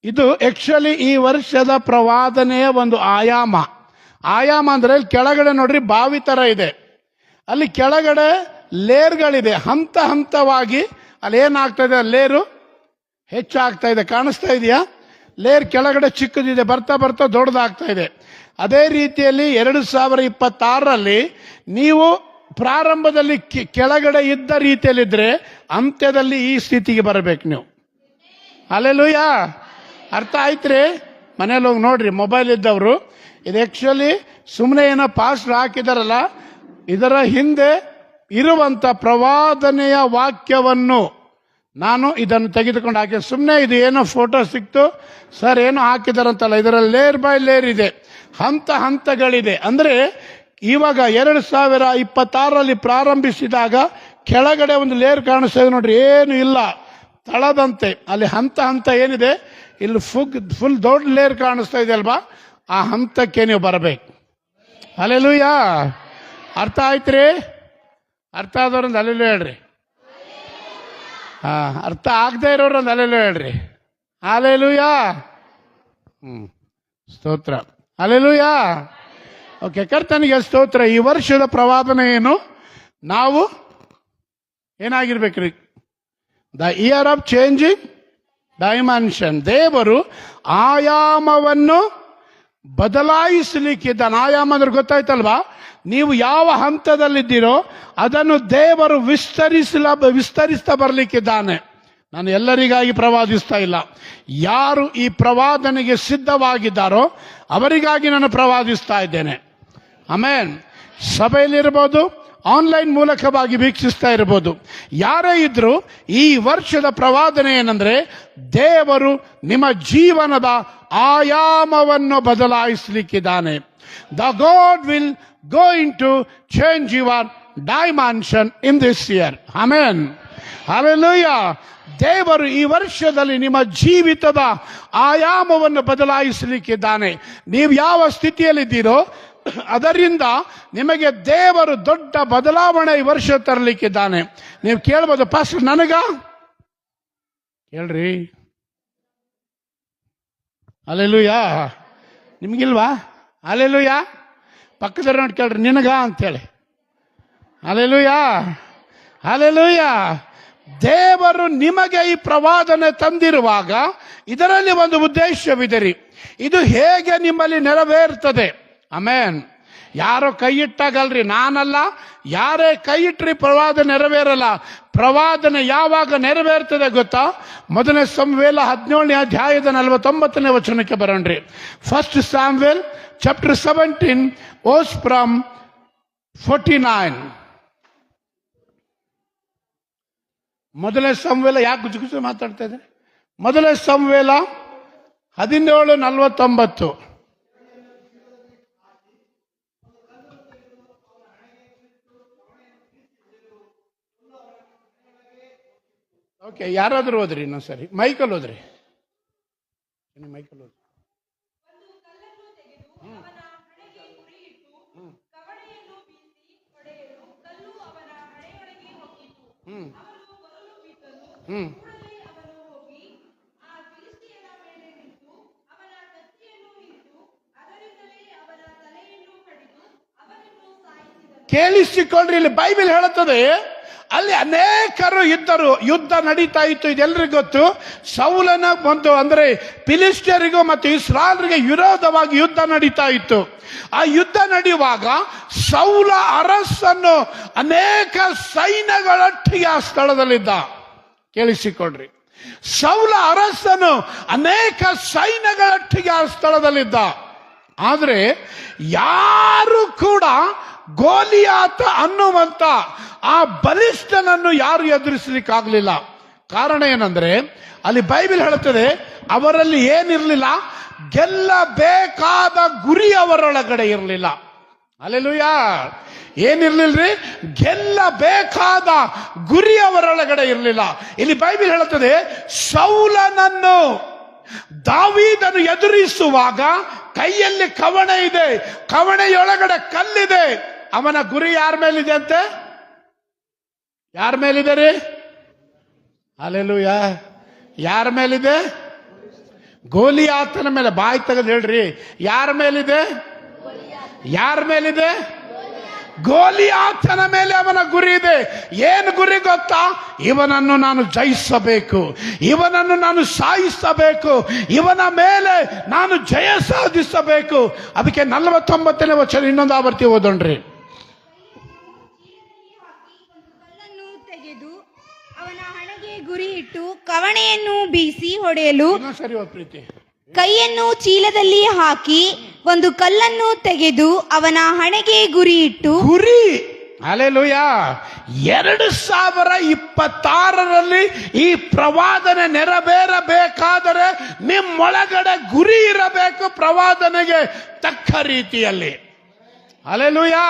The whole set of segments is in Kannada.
ಇದು ಆಕ್ಚುಲಿ ಈ ವರ್ಷದ ಪ್ರವಾದನೆಯ ಒಂದು ಆಯಾಮ. ಆಯಾಮ ಅಂದ್ರೆ ಇಲ್ಲಿ ಕೆಳಗಡೆ ನೋಡ್ರಿ ಬಾವಿ ತರ ಇದೆ, ಅಲ್ಲಿ ಕೆಳಗಡೆ ಲೇರ್ಗಳಿದೆ. ಹಂತ ಹಂತವಾಗಿ ಅಲ್ಲಿ ಏನಾಗ್ತಾ ಇದೆ, ಲೇರು ಹೆಚ್ಚಾಗ್ತಾ ಇದೆ. ಕಾಣಿಸ್ತಾ ಇದೆಯಾ? ಲೇರ್ ಕೆಳಗಡೆ ಚಿಕ್ಕದಿದೆ, ಬರ್ತಾ ಬರ್ತಾ ದೊಡ್ಡದಾಗ್ತಾ ಇದೆ. ಅದೇ ರೀತಿಯಲ್ಲಿ 2026ರಲ್ಲಿ ನೀವು ಪ್ರಾರಂಭದಲ್ಲಿ ಕೆಳಗಡೆ ಇದ್ದ ರೀತಿಯಲ್ಲಿದ್ರೆ ಅಂತ್ಯದಲ್ಲಿ ಈ ಸ್ಥಿತಿಗೆ ಬರಬೇಕು ನೀವು. ಹಲ್ಲೆಲೂಯ. ಅರ್ಥ ಆಯ್ತ್ರಿ? ಮನೇಲಿ ಹೋಗಿ ನೋಡ್ರಿ, ಮೊಬೈಲ್ ಇದ್ದವರು. ಇದು ಆಕ್ಚುಲಿ ಸುಮ್ಮನೆ ಏನೋ ಪಾಸ್ಟ್ ಹಾಕಿದಾರಲ್ಲ, ಇದರ ಹಿಂದೆ ಇರುವಂತ ಪ್ರವಾದನೆಯ ವಾಕ್ಯವನ್ನು ನಾನು ಇದನ್ನು ತೆಗೆದುಕೊಂಡು ಹಾಕಿ, ಸುಮ್ಮನೆ ಇದು ಏನೋ ಫೋಟೋ ಸಿಕ್ತು ಸರ್ ಏನೋ ಹಾಕಿದಾರಂತಲ್ಲ. ಇದರಲ್ಲಿ ಲೇಯರ್ ಬೈ ಲೇಯರ್ ಇದೆ, ಹಂತ ಹಂತಗಳಿದೆ. ಅಂದ್ರೆ ಇವಾಗ 2026ರಲ್ಲಿ ಪ್ರಾರಂಭಿಸಿದಾಗ ಕೆಳಗಡೆ ಒಂದು ಲೇಯರ್ ಕಾಣಿಸ್ತಾ ಇದೆ ನೋಡ್ರಿ, ಏನು ಇಲ್ಲ ತಳದಂತೆ. ಅಲ್ಲಿ ಹಂತ ಹಂತ ಏನಿದೆ, ಇಲ್ಲಿ ಫುಲ್ ದೊಡ್ಡ ಲೇಯರ್ ಕಾಣಿಸ್ತಾ ಇದೆ ಅಲ್ವಾ, ಆ ಹಂತಕ್ಕೆ ನೀವು ಬರಬೇಕು. ಹಲ್ಲೆಲೂಯಾ. ಅರ್ಥ ಆಯ್ತ್ರಿ? ಅರ್ಥ ಆದವ್ರೊಂದು ಹಲ್ಲೆಲೂಯಾ ಹೇಳ್ರಿ. ಅರ್ಥ ಆಗದೆ ಇರೋರೊಂದು ಹಲ್ಲೆಲೂಯಾ ಹೇಳ್ರಿ. ಹಲ್ಲೆಲೂಯಾ. ಸ್ತೋತ್ರ. ಹಲ್ಲೆಲೂಯಾ. ಓಕೆ, ಕರ್ತನಿಗೆ ಸ್ತೋತ್ರ. ಈ ವರ್ಷದ ಪ್ರವಾದನೆ ಏನು? ನಾವು ಏನಾಗಿರ್ಬೇಕ್ರಿ? The year of changing dimension. ದೇವರು ಆಯಾಮವನ್ನು ಬದಲಾಯಿಸಲಿಕ್ಕಿದ್ದಾನೆ. ಆಯಾಮ ಅಂದ್ರೆ ಗೊತ್ತಾಯ್ತಲ್ವಾ? ನೀವು ಯಾವ ಹಂತದಲ್ಲಿದ್ದೀರೋ ಅದನ್ನು ದೇವರು ವಿಸ್ತರಿಸ್ತಾ ಬರಲಿಕ್ಕಿದ್ದಾನೆ. ನಾನು ಎಲ್ಲರಿಗಾಗಿ ಪ್ರವಾದಿಸ್ತಾ ಇಲ್ಲ, ಯಾರು ಈ ಪ್ರವಾದನೆಗೆ ಸಿದ್ಧವಾಗಿದ್ದಾರೋ ಅವರಿಗಾಗಿ ನಾನು ಪ್ರವಾದಿಸ್ತಾ ಇದ್ದೇನೆ. ಆಮೇನ್. ಸಭೆಯಲ್ಲಿರ್ಬೋದು, ಆನ್ಲೈನ್ ಮೂಲಕವಾಗಿ ವೀಕ್ಷಿಸ್ತಾ ಇರಬಹುದು, ಯಾರೇ ಇದ್ರು ಈ ವರ್ಷದ ಪ್ರವಾದನೆ ಏನಂದ್ರೆ, ದೇವರು ನಿಮ್ಮ ಜೀವನದ ಆಯಾಮವನ್ನು ಬದಲಾಯಿಸಲಿಕ್ಕಿದ್ದಾನೆ. The God will going to change your dimension in this year. Amen. Hallelujah. ದೇವರು ಈ ವರ್ಷದಲ್ಲಿ ನಿಮ್ಮ ಜೀವಿತದ ಆಯಾಮವನ್ನು ಬದಲಾಯಿಸಲಿಕ್ಕಿದ್ದಾನೆ. ನೀವು ಯಾವ ಸ್ಥಿತಿಯಲ್ಲಿದ್ದೀರೋ ಅದರಿಂದ ನಿಮಗೆ ದೇವರು ದೊಡ್ಡ ಬದಲಾವಣೆ ಈ ವರ್ಷ ತರಲಿಕ್ಕಿದ್ದಾನೆ. ನೀವು ಕೇಳ್ಬೋದು, ಪಾಸ್ಟರ್ ನನಗ ಹೇಳ್ರಿ. ಹಲ್ಲೆಲೂಯಾ. ನಿಮ್ಗಿಲ್ವಾ? ಹಲ್ಲೆಲೂಯಾ. ಪಕ್ಕದಲ್ಲಿ ನೋಡಿ ಕೇಳ್ರಿ, ನಿನಗ ಅಂತೇಳಿ. ಹಲ್ಲೆಲೂಯಾ. ಹಲ್ಲೆಲೂಯಾ. ದೇವರು ನಿಮಗೆ ಈ ಪ್ರವಾದನೆ ತಂದಿರುವಾಗ ಇದರಲ್ಲಿ ಒಂದು ಉದ್ದೇಶವಿದೆ ರೀ. ಇದು ಹೇಗೆ ನಿಮ್ಮಲ್ಲಿ ನೆರವೇರ್ತದೆ? ಆಮೇನ್. ಯಾರೋ ಕೈ ಇಟ್ಟಾಗಲ್ರಿ, ನಾನಲ್ಲ, ಯಾರೇ ಕೈ ಇಟ್ರಿ ಪ್ರವಾದನೆ ನೆರವೇರಲ್ಲ. ಪ್ರವಾದನೆ ಯಾವಾಗ ನೆರವೇರ್ತದೆ ಗೊತ್ತಾ? 1 ಸಮುವೇಲ 17ನೇ ಅಧ್ಯಾಯದ 49ನೇ ವಚನಕ್ಕೆ ಬರೋಣ್ರಿ. 1 Samuel chapter 17 verse from 49. 1 ಸಮುವೇಲ ಯಾಕೆ ಗುಜುಗುಜು ಮಾತಾಡ್ತಾ ಇದ್ದಾರೆ? 1 ಸಮುವೇಲ 17:49. ಓಕೆ, ಯಾರಾದ್ರೂ ಓದ್ರಿ ಇನ್ನೊಂದ್ಸರಿ. ಮೈಕಲ್ ಓದ್ರಿ. ಮೈಕಲ್ ಓದ್ರಿ. ಕೇಳಿಸಿಕೊಂಡ್ರಿ, ಇಲ್ಲಿ ಬೈಬಲ್ ಹೇಳುತ್ತದೆ, ಅಲ್ಲಿ ಅನೇಕರು ಇದ್ದರು, ಯುದ್ಧ ನಡೀತಾ ಇತ್ತು. ಇದೆಲ್ಲರಿಗೂ ಗೊತ್ತು. ಸೌಲನ ಒಂದು ಅಂದ್ರೆ ಫಿಲಿಸ್ಟಿಯರಿಗೂ ಮತ್ತು ಇಸ್ರಾಯೇಲರಿಗೆ ವಿರೋಧವಾಗಿ ಯುದ್ಧ ನಡೀತಾ ಇತ್ತು. ಆ ಯುದ್ಧ ನಡೆಯುವಾಗ ಸೌಲ ಅರಸನ್ನು ಅನೇಕ ಸೈನ್ಯಗಳೊಟ್ಟಿಗೆ ಆ ಸ್ಥಳದಲ್ಲಿದ್ದ. ಕೇಳಿಸಿಕೊಂಡ್ರಿ, ಸೌಲ ಅರಸನು ಅನೇಕ ಸೈನ್ಯಗಳೊಟ್ಟಿಗೆ ಆ ಸ್ಥಳದಲ್ಲಿದ್ದ. ಆದ್ರೆ ಯಾರು ಕೂಡ ಗೋಲಿಯಾತ ಅನ್ನುವಂತ ಆ ಬಲಿಷ್ಠನನ್ನು ಯಾರು ಎದುರಿಸಲಿಕ್ಕಾಗಲಿಲ್ಲ. ಕಾರಣ ಏನಂದ್ರೆ, ಅಲ್ಲಿ ಬೈಬಲ್ ಹೇಳುತ್ತದೆ, ಅವರಲ್ಲಿ ಏನಿರಲಿಲ್ಲ, ಗೆಲ್ಲಬೇಕಾದ ಗುರಿ ಅವರೊಳಗಡೆ ಇರಲಿಲ್ಲ. ಹಲ್ಲೆಲೂಯಾ. ಏನಿರ್ಲಿಲ್ರಿ? ಗೆಲ್ಲಬೇಕಾದ ಗುರಿ ಅವರೊಳಗಡೆ ಇರಲಿಲ್ಲ. ಇಲ್ಲಿ ಬೈಬಲ್ ಹೇಳುತ್ತದೆ, ಸೌಲನನ್ನು ದಾವೀದನು ಎದುರಿಸುವಾಗ ಕೈಯಲ್ಲಿ ಕವಣೆ ಇದೆ, ಕವಣೆಯೊಳಗಡೆ ಕಲ್ಲಿದೆ. ಅವನ ಗುರಿ ಯಾರ ಮೇಲಿದೆ ಅಂತೆ? ಯಾರ ಮೇಲಿದೆ ರೀ? ಹಲ್ಲೆಲೂಯಾ. ಯಾರ ಮೇಲಿದೆ? ಗೋಲಿಯಾತನ ಮೇಲೆ. ಬಾಯಿ ತೆಗೆದು ಹೇಳ್ರಿ, ಯಾರ ಮೇಲಿದೆ? ಯಾರ ಮೇಲಿದೆ? ಗೋಲಿಯಾತನ ಮೇಲೆ ಅವನ ಗುರಿ ಇದೆ. ಏನು ಗುರಿ ಗೊತ್ತಾ? ಇವನನ್ನು ನಾನು ಜಯಿಸಬೇಕು, ಇವನನ್ನು ನಾನು ಸಾಯಿಸಬೇಕು, ಇವನ ಮೇಲೆ ನಾನು ಜಯ ಸಾಧಿಸಬೇಕು. ಅದಕ್ಕೆ 49ನೇ ವಚನ ಇನ್ನೊಂದು ಆವರ್ತಿ ಓದೋಣ್ರಿ. ತೆಗೆದು ಅವನ ಹಣೆಗೆ ಗುರಿ ಇಟ್ಟು ಕವಣೆಯನ್ನು ಬೀಸಿ ಹೊಡೆಯಲು ಸರಿ ಪ್ರೀತಿ. ಕೈಯನ್ನು ಚೀಲದಲ್ಲಿ ಹಾಕಿ ಒಂದು ಕಲ್ಲನ್ನು ತೆಗೆದು ಅವನ ಹಣೆಗೆ ಗುರಿ ಇಟ್ಟು ಗುರಿ. ಹಲ್ಲೆಲೂಯಾ. 2026ರಲ್ಲಿ ಈ ಪ್ರವಾದನೆ ನೆರವೇರಬೇಕಾದರೆ ನಿಮ್ಮೊಳಗಡೆ ಗುರಿ ಇರಬೇಕು, ಪ್ರವಾದನೆಗೆ ತಕ್ಕ ರೀತಿಯಲ್ಲಿ. ಹಲ್ಲೆಲೂಯಾ.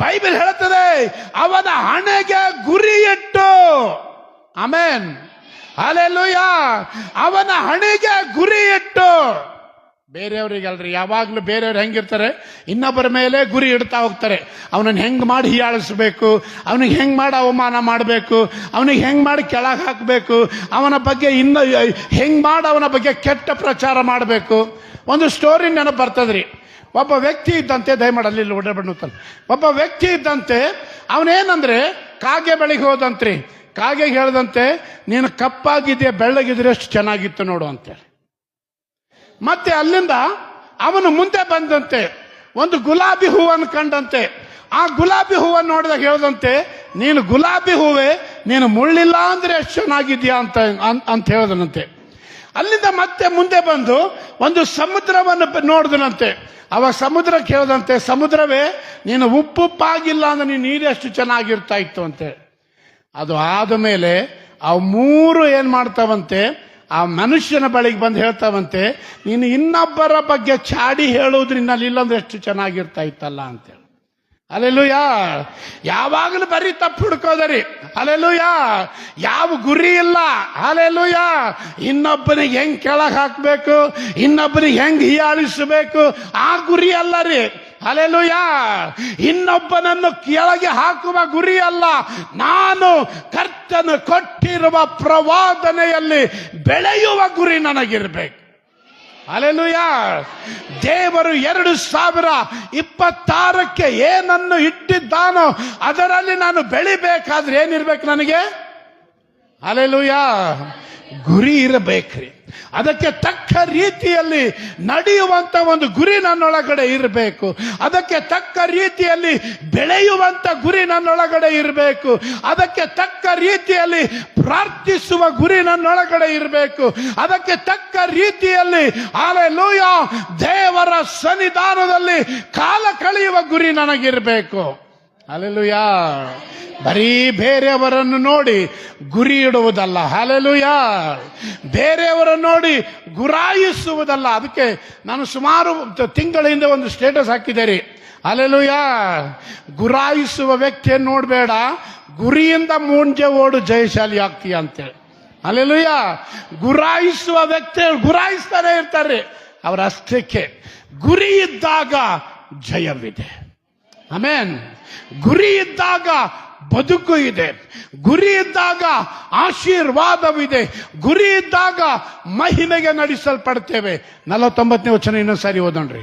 ಬೈಬಲ್ ಹೇಳುತ್ತದೆ, ಅವನ ಹಣೆಗೆ ಗುರಿ ಇಟ್ಟು. ಆಮೆನ್. ಹಲ್ಲೆಲೂಯಾ. ಅವನ ಹಣೆಗೆ ಗುರಿ ಇಟ್ಟು. ಬೇರೆಯವ್ರಿಗಲ್ರಿ, ಯಾವಾಗ್ಲೂ ಬೇರೆಯವ್ರು ಹೆಂಗಿರ್ತಾರೆ, ಇನ್ನೊಬ್ಬರ ಮೇಲೆ ಗುರಿ ಇಡ್ತಾ ಹೋಗ್ತಾರೆ. ಅವನನ್ನು ಹೆಂಗ್ ಮಾಡಿ ಹೀಯಾಳಿಸ್ಬೇಕು, ಅವನಿಗೆ ಹೆಂಗ್ ಮಾಡಿ ಅವಮಾನ ಮಾಡಬೇಕು, ಅವನಿಗೆ ಹೆಂಗ್ ಮಾಡಿ ಕೆಳಗೆ ಹಾಕಬೇಕು, ಅವನ ಬಗ್ಗೆ ಇನ್ನು ಹೆಂಗ್ ಮಾಡಿ ಅವನ ಬಗ್ಗೆ ಕೆಟ್ಟ ಪ್ರಚಾರ ಮಾಡಬೇಕು. ಒಂದು ಸ್ಟೋರಿ ನೆನಪು ಬರ್ತದ್ರಿ. ಒಬ್ಬ ವ್ಯಕ್ತಿ ಇದ್ದಂತೆ, ದಯಮಾಡಿ ಅಲ್ಲಿ ಓಡಾಡ್ಬಿಡ್ತಾನೆ. ಒಬ್ಬ ವ್ಯಕ್ತಿ ಇದ್ದಂತೆ, ಅವನೇನಂದ್ರೆ ಕಾಗೆ ಬಳಿಗೆ ಹೋದಂತ್ರಿ. ಕಾಗೆ ಹೇಳ್ದಂತೆ, ನೀನು ಕಪ್ಪಾಗಿದೆಯಾ ಬೆಳ್ಳಗಿದ್ರೆ ಎಷ್ಟು ಚೆನ್ನಾಗಿತ್ತು ನೋಡು ಅಂತೇಳಿ. ಮತ್ತೆ ಅಲ್ಲಿಂದ ಅವನು ಮುಂದೆ ಬಂದಂತೆ ಒಂದು ಗುಲಾಬಿ ಹೂವನ್ನು ಕಂಡಂತೆ. ಆ ಗುಲಾಬಿ ಹೂವನ್ನು ನೋಡಿದಾಗ ಹೇಳ್ದಂತೆ, ನೀನು ಗುಲಾಬಿ ಹೂವೇ, ನೀನು ಮುಳ್ಳಿಲ್ಲ ಅಂದ್ರೆ ಎಷ್ಟು ಚೆನ್ನಾಗಿದ್ಯಾ ಅಂತ ಹೇಳ್ದನಂತೆ. ಅಲ್ಲಿಂದ ಮತ್ತೆ ಮುಂದೆ ಬಂದು ಒಂದು ಸಮುದ್ರವನ್ನು ನೋಡಿದನಂತೆ. ಅವಾಗ ಸಮುದ್ರಕ್ಕೆ ಹೇಳ್ದಂತೆ, ಸಮುದ್ರವೇ, ನೀನು ಉಪ್ಪುಪ್ಪಾಗಿಲ್ಲ ಅಂದ್ರೆ ನೀನು ನೀರೆಷ್ಟು ಚೆನ್ನಾಗಿರ್ತಾ ಇತ್ತು ಅಂತೇಳಿ. ಅದು ಆದ ಮೇಲೆ ಆ ಮೂರು ಏನ್ ಮಾಡ್ತಾವಂತೆ, ಆ ಮನುಷ್ಯನ ಬಳಿಗೆ ಬಂದು ಹೇಳ್ತಾವಂತೆ, ನೀನು ಇನ್ನೊಬ್ಬರ ಬಗ್ಗೆ ಚಾಡಿ ಹೇಳುವುದ್ರಿಂದ ಇಲ್ಲಂದ್ರೆ ಎಷ್ಟು ಚೆನ್ನಾಗಿರ್ತಾ ಇತ್ತಲ್ಲ ಅಂತೇಳಿ. ಹಲ್ಲೆಲೂಯಾ. ಯಾವಾಗಲೂ ಬರೀ ತಪ್ಪು ಹುಡ್ಕೋದರಿ. ಹಲ್ಲೆಲೂಯಾ. ಯಾವ ಗುರಿ ಇಲ್ಲ. ಹಲ್ಲೆಲೂಯಾ. ಇನ್ನೊಬ್ಬನಿಗೆ ಹೆಂಗ್ ಕೆಳಗೆ ಹಾಕ್ಬೇಕು, ಇನ್ನೊಬ್ಬನಿಗೆ ಹೆಂಗ್ ಹೀಯಾಳಿಸಬೇಕು, ಆ ಗುರಿ ಅಲ್ಲ ರೀ. ಹಲ್ಲೆಲೂಯಾ. ಇನ್ನೊಬ್ಬನನ್ನು ಕೆಳಗೆ ಹಾಕುವ ಗುರಿ ಅಲ್ಲ. ನಾನು ಕರ್ತನು ಕೊಟ್ಟಿರುವ ಪ್ರವಾದನೆಯಲ್ಲಿ ಬೆಳೆಯುವ ಗುರಿ ನನಗಿರ್ಬೇಕು. ಹಲ್ಲೆಲೂಯಾ. ದೇವರು 2026ಕ್ಕೆ ಏನನ್ನು ಇಟ್ಟಿದ್ದಾನೋ ಅದರಲ್ಲಿ ನಾನು ಬೆಳಿಬೇಕಾದ್ರೆ ಏನಿರ್ಬೇಕು ನನಗೆ? ಹಲ್ಲೆಲೂಯಾ. ಗುರಿ ಇರಬೇಕ್ರಿ. ಅದಕ್ಕೆ ತಕ್ಕ ರೀತಿಯಲ್ಲಿ ನಡೆಯುವಂತ ಒಂದು ಗುರಿ ನನ್ನೊಳಗಡೆ ಇರಬೇಕು. ಅದಕ್ಕೆ ತಕ್ಕ ರೀತಿಯಲ್ಲಿ ಬೆಳೆಯುವಂತ ಗುರಿ ನನ್ನೊಳಗಡೆ ಇರಬೇಕು. ಅದಕ್ಕೆ ತಕ್ಕ ರೀತಿಯಲ್ಲಿ ಪ್ರಾರ್ಥಿಸುವ ಗುರಿ ನನ್ನೊಳಗಡೆ ಇರಬೇಕು. ಅದಕ್ಕೆ ತಕ್ಕ ರೀತಿಯಲ್ಲಿ ಹಲ್ಲೆಲೂಯಾ ದೇವರ ಸನ್ನಿಧಾನದಲ್ಲಿ ಕಾಲ ಕಳೆಯುವ ಗುರಿ ನನಗಿರಬೇಕು. ಹಲ್ಲೆಲೂಯಾ. ಬರೀ ಬೇರೆಯವರನ್ನು ನೋಡಿ ಗುರಿ ಇಡುವುದಲ್ಲ. ಹಲ್ಲೆಲೂಯಾ. ಬೇರೆಯವರನ್ನು ನೋಡಿ ಗುರಾಯಿಸುವುದಲ್ಲ. ಅದಕ್ಕೆ ನಾನು ಸುಮಾರು ತಿಂಗಳ ಹಿಂದೆ ಒಂದು ಸ್ಟೇಟಸ್ ಹಾಕಿದ್ದೇನೆ. ಹಲ್ಲೆಲೂಯಾ. ಗುರಾಯಿಸುವ ವ್ಯಕ್ತಿಯನ್ನು ನೋಡಬೇಡ, ಗುರಿಯಿಂದ ಮುಂಜೆ ಓಡು, ಜಯಶಾಲಿ ಆಗ್ತೀಯ ಅಂತೇಳಿ. ಹಲ್ಲೆಲೂಯಾ. ಗುರಾಯಿಸುವ ವ್ಯಕ್ತಿ ಗುರಾಯಿಸ್ತಾನೆ ಇರ್ತಾರೆ. ಅವರ ಅಷ್ಟಕ್ಕೆ ಗುರಿ ಇದ್ದಾಗ ಜಯವಿದೆ. ಆಮೆನ್. ಗುರಿ ಇದ್ದಾಗ ಬದುಕು ಇದೆ. ಗುರಿ ಇದ್ದಾಗ ಆಶೀರ್ವಾದವಿದೆ. ಗುರಿ ಇದ್ದಾಗ ಮಹಿಮೆಗೆ ನಡೆಸಲ್ಪಡ್ತೇವೆ. 49ನೇ ವಚನ ಇನ್ನೊಂದು ಸಾರಿ ಓದೋಣ್ರಿ.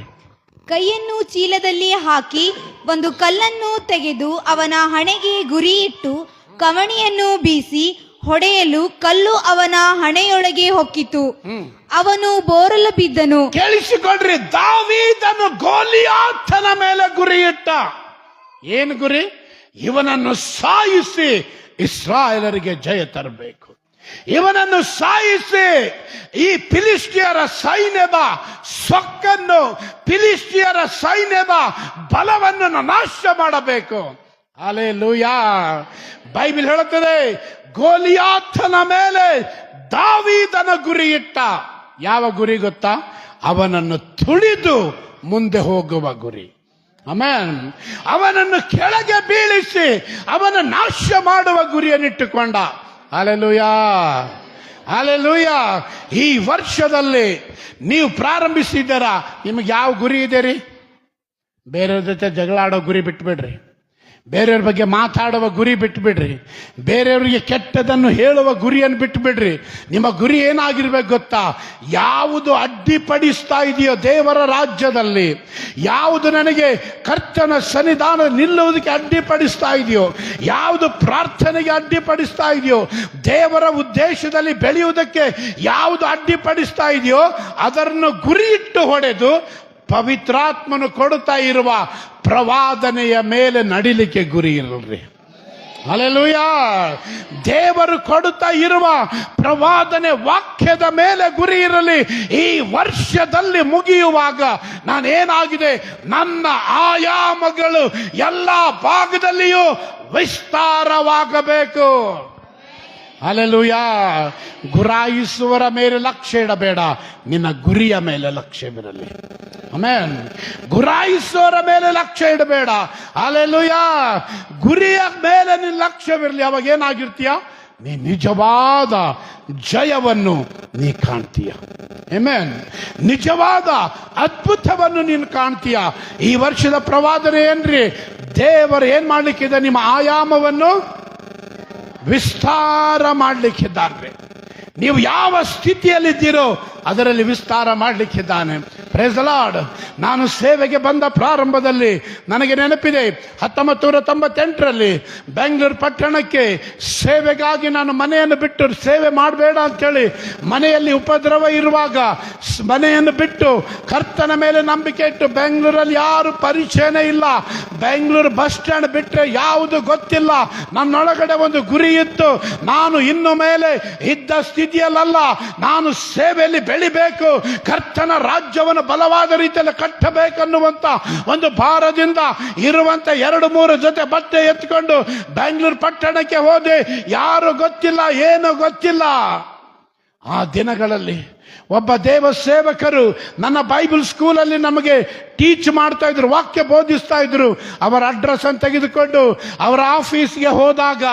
ಕೈಯನ್ನು ಚೀಲದಲ್ಲಿ ಹಾಕಿ ಒಂದು ಕಲ್ಲನ್ನು ತೆಗೆದು ಅವನ ಹಣೆಗೆ ಗುರಿ ಇಟ್ಟು ಕವಣಿಯನ್ನು ಬೀಸಿ ಹೊಡೆಯಲು ಕಲ್ಲು ಅವನ ಹಣೆಯೊಳಗೆ ಹೊಕ್ಕಿತು. ಅವನು ಬೋರಲು ಬಿದ್ದನು. ಕೇಳಿಸಿಕೊಡ್ರಿ, ದಾವೀದನು ಗೋಲಿಯಾತನ ಮೇಲೆ ಗುರಿ ಇಟ್ಟ. ಏನು ಗುರಿ? ಇವನನ್ನು ಸಾಯಿಸಿ ಇಸ್ರಾಯೇಲರಿಗೆ ಜಯ ತರಬೇಕು. ಇವನನ್ನು ಸಾಯಿಸಿ ಈ ಫಿಲಿಸ್ಟಿಯರ ಸೈನ್ಯದ ಸೊಕ್ಕನ್ನು, ಫಿಲಿಸ್ಟಿಯರ ಸೈನ್ಯದ ಬಲವನ್ನು ನಾಶ ಮಾಡಬೇಕು. ಹಲ್ಲೆಲೂಯಾ. ಬೈಬಲ್ ಹೇಳುತ್ತದೆ, ಗೋಲಿಯಾತನ ಮೇಲೆ ದಾವೀದನ ಗುರಿ ಇಟ್ಟ. ಯಾವ ಗುರಿ ಗೊತ್ತಾ? ಅವನನ್ನು ತುಳಿದು ಮುಂದೆ ಹೋಗುವ ಗುರಿ. ಆಮೆನ್. ಅವನನ್ನು ಕೆಳಗೆ ಬೀಳಿಸಿ ಅವನ ನಾಶ ಮಾಡುವ ಗುರಿಯನ್ನಿಟ್ಟುಕೊಂಡ. ಹಲ್ಲೆಲೂಯಾ. ಹಲ್ಲೆಲೂಯಾ. ಈ ವರ್ಷದಲ್ಲಿ ನೀವು ಪ್ರಾರಂಭಿಸಿದ್ದೀರಾ, ನಿಮಗೆ ಯಾವ ಗುರಿ ಇದೆ ರೀ? ಬೇರೆಯವ್ರ ಜೊತೆ ಜಗಳ ಆಡೋ ಗುರಿ ಬಿಟ್ಬಿಡ್ರಿ. ಬೇರೆಯವ್ರ ಬಗ್ಗೆ ಮಾತಾಡುವ ಗುರಿ ಬಿಟ್ಟುಬಿಡ್ರಿ. ಬೇರೆಯವರಿಗೆ ಕೆಟ್ಟದನ್ನು ಹೇಳುವ ಗುರಿಯನ್ನು ಬಿಟ್ಟುಬಿಡ್ರಿ. ನಿಮ್ಮ ಗುರಿ ಏನಾಗಿರ್ಬೇಕು ಗೊತ್ತಾ? ಯಾವುದು ಅಡ್ಡಿಪಡಿಸ್ತಾ ಇದೆಯೋ ದೇವರ ರಾಜ್ಯದಲ್ಲಿ, ಯಾವುದು ನನಗೆ ಕರ್ತನ ಸನ್ನಿಧಾನ ನಿಲ್ಲುವುದಕ್ಕೆ ಅಡ್ಡಿಪಡಿಸ್ತಾ ಇದೆಯೋ, ಯಾವುದು ಪ್ರಾರ್ಥನೆಗೆ ಅಡ್ಡಿಪಡಿಸ್ತಾ ಇದೆಯೋ, ದೇವರ ಉದ್ದೇಶದಲ್ಲಿ ಬೆಳೆಯುವುದಕ್ಕೆ ಯಾವುದು ಅಡ್ಡಿಪಡಿಸ್ತಾ ಇದೆಯೋ ಅದನ್ನು ಗುರಿ ಇಟ್ಟು ಹೊಡೆದು ಪವಿತ್ರಾತ್ಮನು ಕೊಡುತ್ತಾ ಇರುವ ಪ್ರವಾದನೆಯ ಮೇಲೆ ನಡಿಲಿಕ್ಕೆ ಗುರಿ ಇರಲ್ರಿ. ಹಲ್ಲೆಲೂಯಾ. ದೇವರು ಕೊಡುತ್ತಾ ಇರುವ ಪ್ರವಾದನೆ ವಾಕ್ಯದ ಮೇಲೆ ಗುರಿ ಇರಲಿ. ಈ ವರ್ಷದಲ್ಲಿ ಮುಗಿಯುವಾಗ ನಾನೇನಾಗಿದೆ, ನನ್ನ ಆಯಾಮಗಳು ಎಲ್ಲ ಭಾಗದಲ್ಲಿಯೂ ವಿಸ್ತಾರವಾಗಬೇಕು. ಹಲ್ಲೆಲೂಯಾ. ಗುರಾಯಿಸುವರ ಮೇಲೆ ಲಕ್ಷ್ಯ ಇಡಬೇಡ, ನಿನ್ನ ಗುರಿಯ ಮೇಲೆ ಲಕ್ಷ್ಯವಿರಲಿ. ಆಮೆನ್. ಗುರಾಯಿಸುವರ ಮೇಲೆ ಲಕ್ಷ್ಯ ಇಡಬೇಡ. ಹಲ್ಲೆಲೂಯಾ. ಗುರಿಯ ಮೇಲೆ ನಿನ್ನ ಲಕ್ಷ್ಯವಿರಲಿ. ಅವಾಗ ಏನಾಗಿರ್ತೀಯ? ನೀ ನಿಜವಾದ ಜಯವನ್ನು ನೀ ಕಾಣ್ತೀಯ. ಆಮೆನ್. ನಿಜವಾದ ಅದ್ಭುತವನ್ನು ನೀನು ಕಾಣ್ತೀಯ. ಈ ವರ್ಷದ ಪ್ರವಾದನೆ ಏನ್ರಿ? ದೇವರು ಏನ್ ಮಾಡ್ಲಿಕ್ಕಿದೆ? ನಿಮ್ಮ ಆಯಾಮವನ್ನು ವಿಸ್ತಾರ ಮಾಡಲಿಕ್ಕಿದ್ದಾನೆ. ನೀವು ಯಾವ ಸ್ಥಿತಿಯಲ್ಲಿದ್ದೀರೋ ಅದರಲ್ಲಿ ವಿಸ್ತಾರ ಮಾಡಲಿಕ್ಕಿದ್ದಾನೆ. Praise the Lord. ನಾನು ಸೇವೆಗೆ ಬಂದ ಪ್ರಾರಂಭದಲ್ಲಿ ನನಗೆ ನೆನಪಿದೆ, 1998ರಲ್ಲಿ ಬೆಂಗಳೂರು ಪಟ್ಟಣಕ್ಕೆ ಸೇವೆಗಾಗಿ ನಾನು ಮನೆಯನ್ನು ಬಿಟ್ಟು, ಸೇವೆ ಮಾಡಬೇಡ ಅಂತೇಳಿ ಮನೆಯಲ್ಲಿ ಉಪದ್ರವ ಇರುವಾಗ ಮನೆಯನ್ನು ಬಿಟ್ಟು ಕರ್ತನ ಮೇಲೆ ನಂಬಿಕೆ ಇಟ್ಟು, ಬೆಂಗಳೂರಲ್ಲಿ ಯಾರು ಪರಿಚಯನೇ ಇಲ್ಲ, ಬೆಂಗಳೂರು ಬಸ್ ಸ್ಟ್ಯಾಂಡ್ ಬಿಟ್ಟರೆ ಯಾವುದು ಗೊತ್ತಿಲ್ಲ, ನನ್ನೊಳಗಡೆ ಒಂದು ಗುರಿ ಇತ್ತು. ನಾನು ಇನ್ನು ಮೇಲೆ ಇದ್ದ ಸ್ಥಿತಿಯಲ್ಲ, ನಾನು ಸೇವೆಯಲ್ಲಿ ಬೆಳಿಬೇಕು, ಕರ್ತನ ರಾಜ್ಯವನ್ನು ಬಲವಾದ ರೀತಿಯಲ್ಲಿ ಕಟ್ಟಬೇಕನ್ನುವಂತ ಒಂದು ಭಾರದಿಂದ ಇರುವಂತ 2-3 ಜೊತೆ ಬಟ್ಟೆ ಎತ್ಕೊಂಡು ಬೆಂಗಳೂರು ಪಟ್ಟಣಕ್ಕೆ ಹೋದೆ. ಯಾರು ಗೊತ್ತಿಲ್ಲ, ಏನು ಗೊತ್ತಿಲ್ಲ. ಆ ದಿನಗಳಲ್ಲಿ ಒಬ್ಬ ದೇವ ಸೇವಕರು ನನ್ನ ಬೈಬಲ್ ಸ್ಕೂಲಲ್ಲಿ ನಮಗೆ ಟೀಚ್ ಮಾಡ್ತಾ ಇದ್ರು, ವಾಕ್ಯ ಬೋಧಿಸ್ತಾ ಇದ್ರು. ಅವರ ಅಡ್ರೆಸ್ ಅನ್ನು ತೆಗೆದುಕೊಂಡು ಅವರ ಆಫೀಸ್ಗೆ ಹೋದಾಗ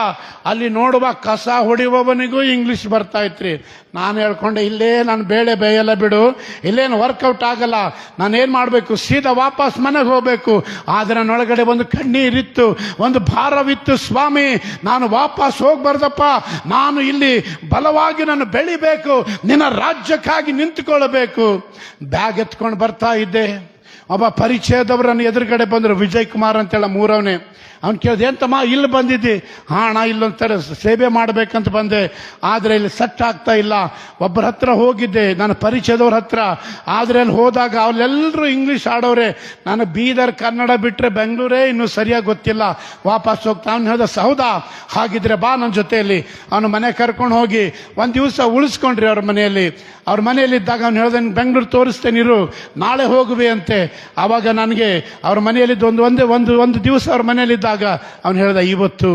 ಅಲ್ಲಿ ನೋಡುವ ಕಸ ಹೊಡೆಯುವವನಿಗೂ ಇಂಗ್ಲಿಷ್ ಬರ್ತಾ ಇತ್ರಿ. ನಾನು ಹೇಳ್ಕೊಂಡೆ, ಇಲ್ಲೇ ನಾನು ಬೇಳೆ ಬೇಯಲ್ಲ ಬಿಡು, ಇಲ್ಲೇನು ವರ್ಕೌಟ್ ಆಗಲ್ಲ, ನಾನೇನು ಮಾಡಬೇಕು, ಸೀದಾ ವಾಪಸ್ ಮನೆಗೆ ಹೋಗಬೇಕು. ಆದರೆ ನನ್ನೊಳಗಡೆ ಒಂದು ಕಣ್ಣೀರಿತ್ತು, ಒಂದು ಭಾರವಿತ್ತು. ಸ್ವಾಮಿ, ನಾನು ವಾಪಸ್ ಹೋಗ್ಬಾರ್ದಪ್ಪ, ನಾನು ಇಲ್ಲಿ ಬಲವಾಗಿ ನಾನು ಬೆಳಿಬೇಕು, ನಿನ್ನ ರಾಜ್ಯಕ್ಕಾಗಿ ನಿಂತುಕೊಳ್ಳಬೇಕು. ಬ್ಯಾಗ್ ಎತ್ಕೊಂಡು ಬರ್ತಾ ಇದ್ದೆ. ಒಬ್ಬ ಪರಿಚಯದವರನ್ನು ಎದುರುಗಡೆ ಬಂದರು, ವಿಜಯ್ ಕುಮಾರ್ ಅಂತೇಳ ಮೂರವನೇ. ಅವ್ನು ಕೇಳಿದೆ, ಎಂತಮ್ಮ ಇಲ್ಲಿ ಬಂದಿದ್ದಿ? ಅಣ್ಣ ಇಲ್ಲೊಂಥರ ಸೇವೆ ಮಾಡಬೇಕಂತ ಬಂದೆ, ಆದರೆ ಇಲ್ಲಿ ಸೆಟ್ ಆಗ್ತಾ ಇಲ್ಲ. ಒಬ್ಬರ ಹತ್ರ ಹೋಗಿದ್ದೆ, ನನ್ನ ಪರಿಚಯದವ್ರ ಹತ್ರ. ಆದರೆ ಅಲ್ಲಿ ಹೋದಾಗ ಅವರೆಲ್ಲರೂ ಇಂಗ್ಲೀಷ್ ಆಡೋರೆ, ನಾನು ಬೀದರ್ ಕನ್ನಡ ಬಿಟ್ಟರೆ ಬೆಂಗಳೂರೇ ಇನ್ನೂ ಸರಿಯಾಗಿ ಗೊತ್ತಿಲ್ಲ, ವಾಪಸ್ ಹೋಗ್ತಾ. ಅವ್ನು ಹೇಳ್ದ, ಹೌದಾ, ಹಾಗಿದ್ರೆ ಬಾ ನನ್ನ ಜೊತೆಯಲ್ಲಿ. ಅವನು ಮನೆ ಕರ್ಕೊಂಡು ಹೋಗಿ ಒಂದು ದಿವಸ ಉಳಿಸ್ಕೊಂಡ್ರಿ ಅವ್ರ ಮನೆಯಲ್ಲಿ. ಅವ್ರ ಮನೆಯಲ್ಲಿದ್ದಾಗ ಅವ್ನು ಹೇಳ್ದೆ, ಬೆಂಗಳೂರು ತೋರಿಸ್ತೇನಿರು, ನಾಳೆ ಹೋಗುವೆ ಅಂತೆ. ಆವಾಗ ನನಗೆ ಅವ್ರ ಮನೆಯಲ್ಲಿದ್ದು ಒಂದು ದಿವಸ ಅವ್ರ ಮನೆಯಲ್ಲಿದ್ದಾಗ ಅವನು ಹೇಳ್ದ, ಇವತ್ತು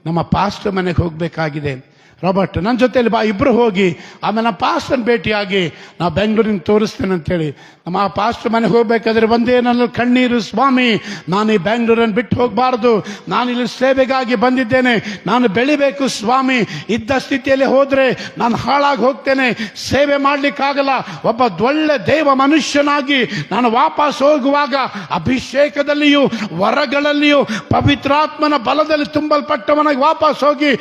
ನಮ್ಮ ಪಾಸ್ಟರ್ ಮನೆಗೆ ಹೋಗಬೇಕಾಗಿದೆ ರಾಬರ್ಟ್, ನನ್ನ ಜೊತೆಯಲ್ಲಿ ಬಾ, ಇಬ್ಬರು ಹೋಗಿ ಆಮೇಲೆ ನಮ್ಮ ಪಾಸ್ಟರ್ನ ಭೇಟಿಯಾಗಿ ನಾವು ಬೆಂಗಳೂರಿನ ತೋರಿಸ್ತೇನೆ ಅಂತೇಳಿ ನಮ್ಮ ಆ ಪಾಸ್ಟರ್ ಮನೆಗೆ ಹೋಗ್ಬೇಕಾದ್ರೆ ಒಂದೇ ನನ್ನ ಕಣ್ಣೀರು, ಸ್ವಾಮಿ ನಾನು ಈ ಬೆಂಗಳೂರನ್ನು ಬಿಟ್ಟು ಹೋಗಬಾರ್ದು, ನಾನು ಇಲ್ಲಿ ಸೇವೆಗಾಗಿ ಬಂದಿದ್ದೇನೆ, ನಾನು ಬೆಳಿಬೇಕು ಸ್ವಾಮಿ, ಇದ್ದ ಸ್ಥಿತಿಯಲ್ಲಿ ಹೋದರೆ ನಾನು ಹಾಳಾಗಿ ಹೋಗ್ತೇನೆ, ಸೇವೆ ಮಾಡಲಿಕ್ಕಾಗಲ್ಲ. ಒಬ್ಬ ಒಳ್ಳೆ ದೇವ ಮನುಷ್ಯನಾಗಿ ನಾನು ವಾಪಸ್ ಹೋಗುವಾಗ ಅಭಿಷೇಕದಲ್ಲಿಯೂ ವರಗಳಲ್ಲಿಯೂ ಪವಿತ್ರಾತ್ಮನ ಬಲದಲ್ಲಿ ತುಂಬಲ್ಪಟ್ಟವನಾಗಿ ವಾಪಸ್ ಹೋಗಿ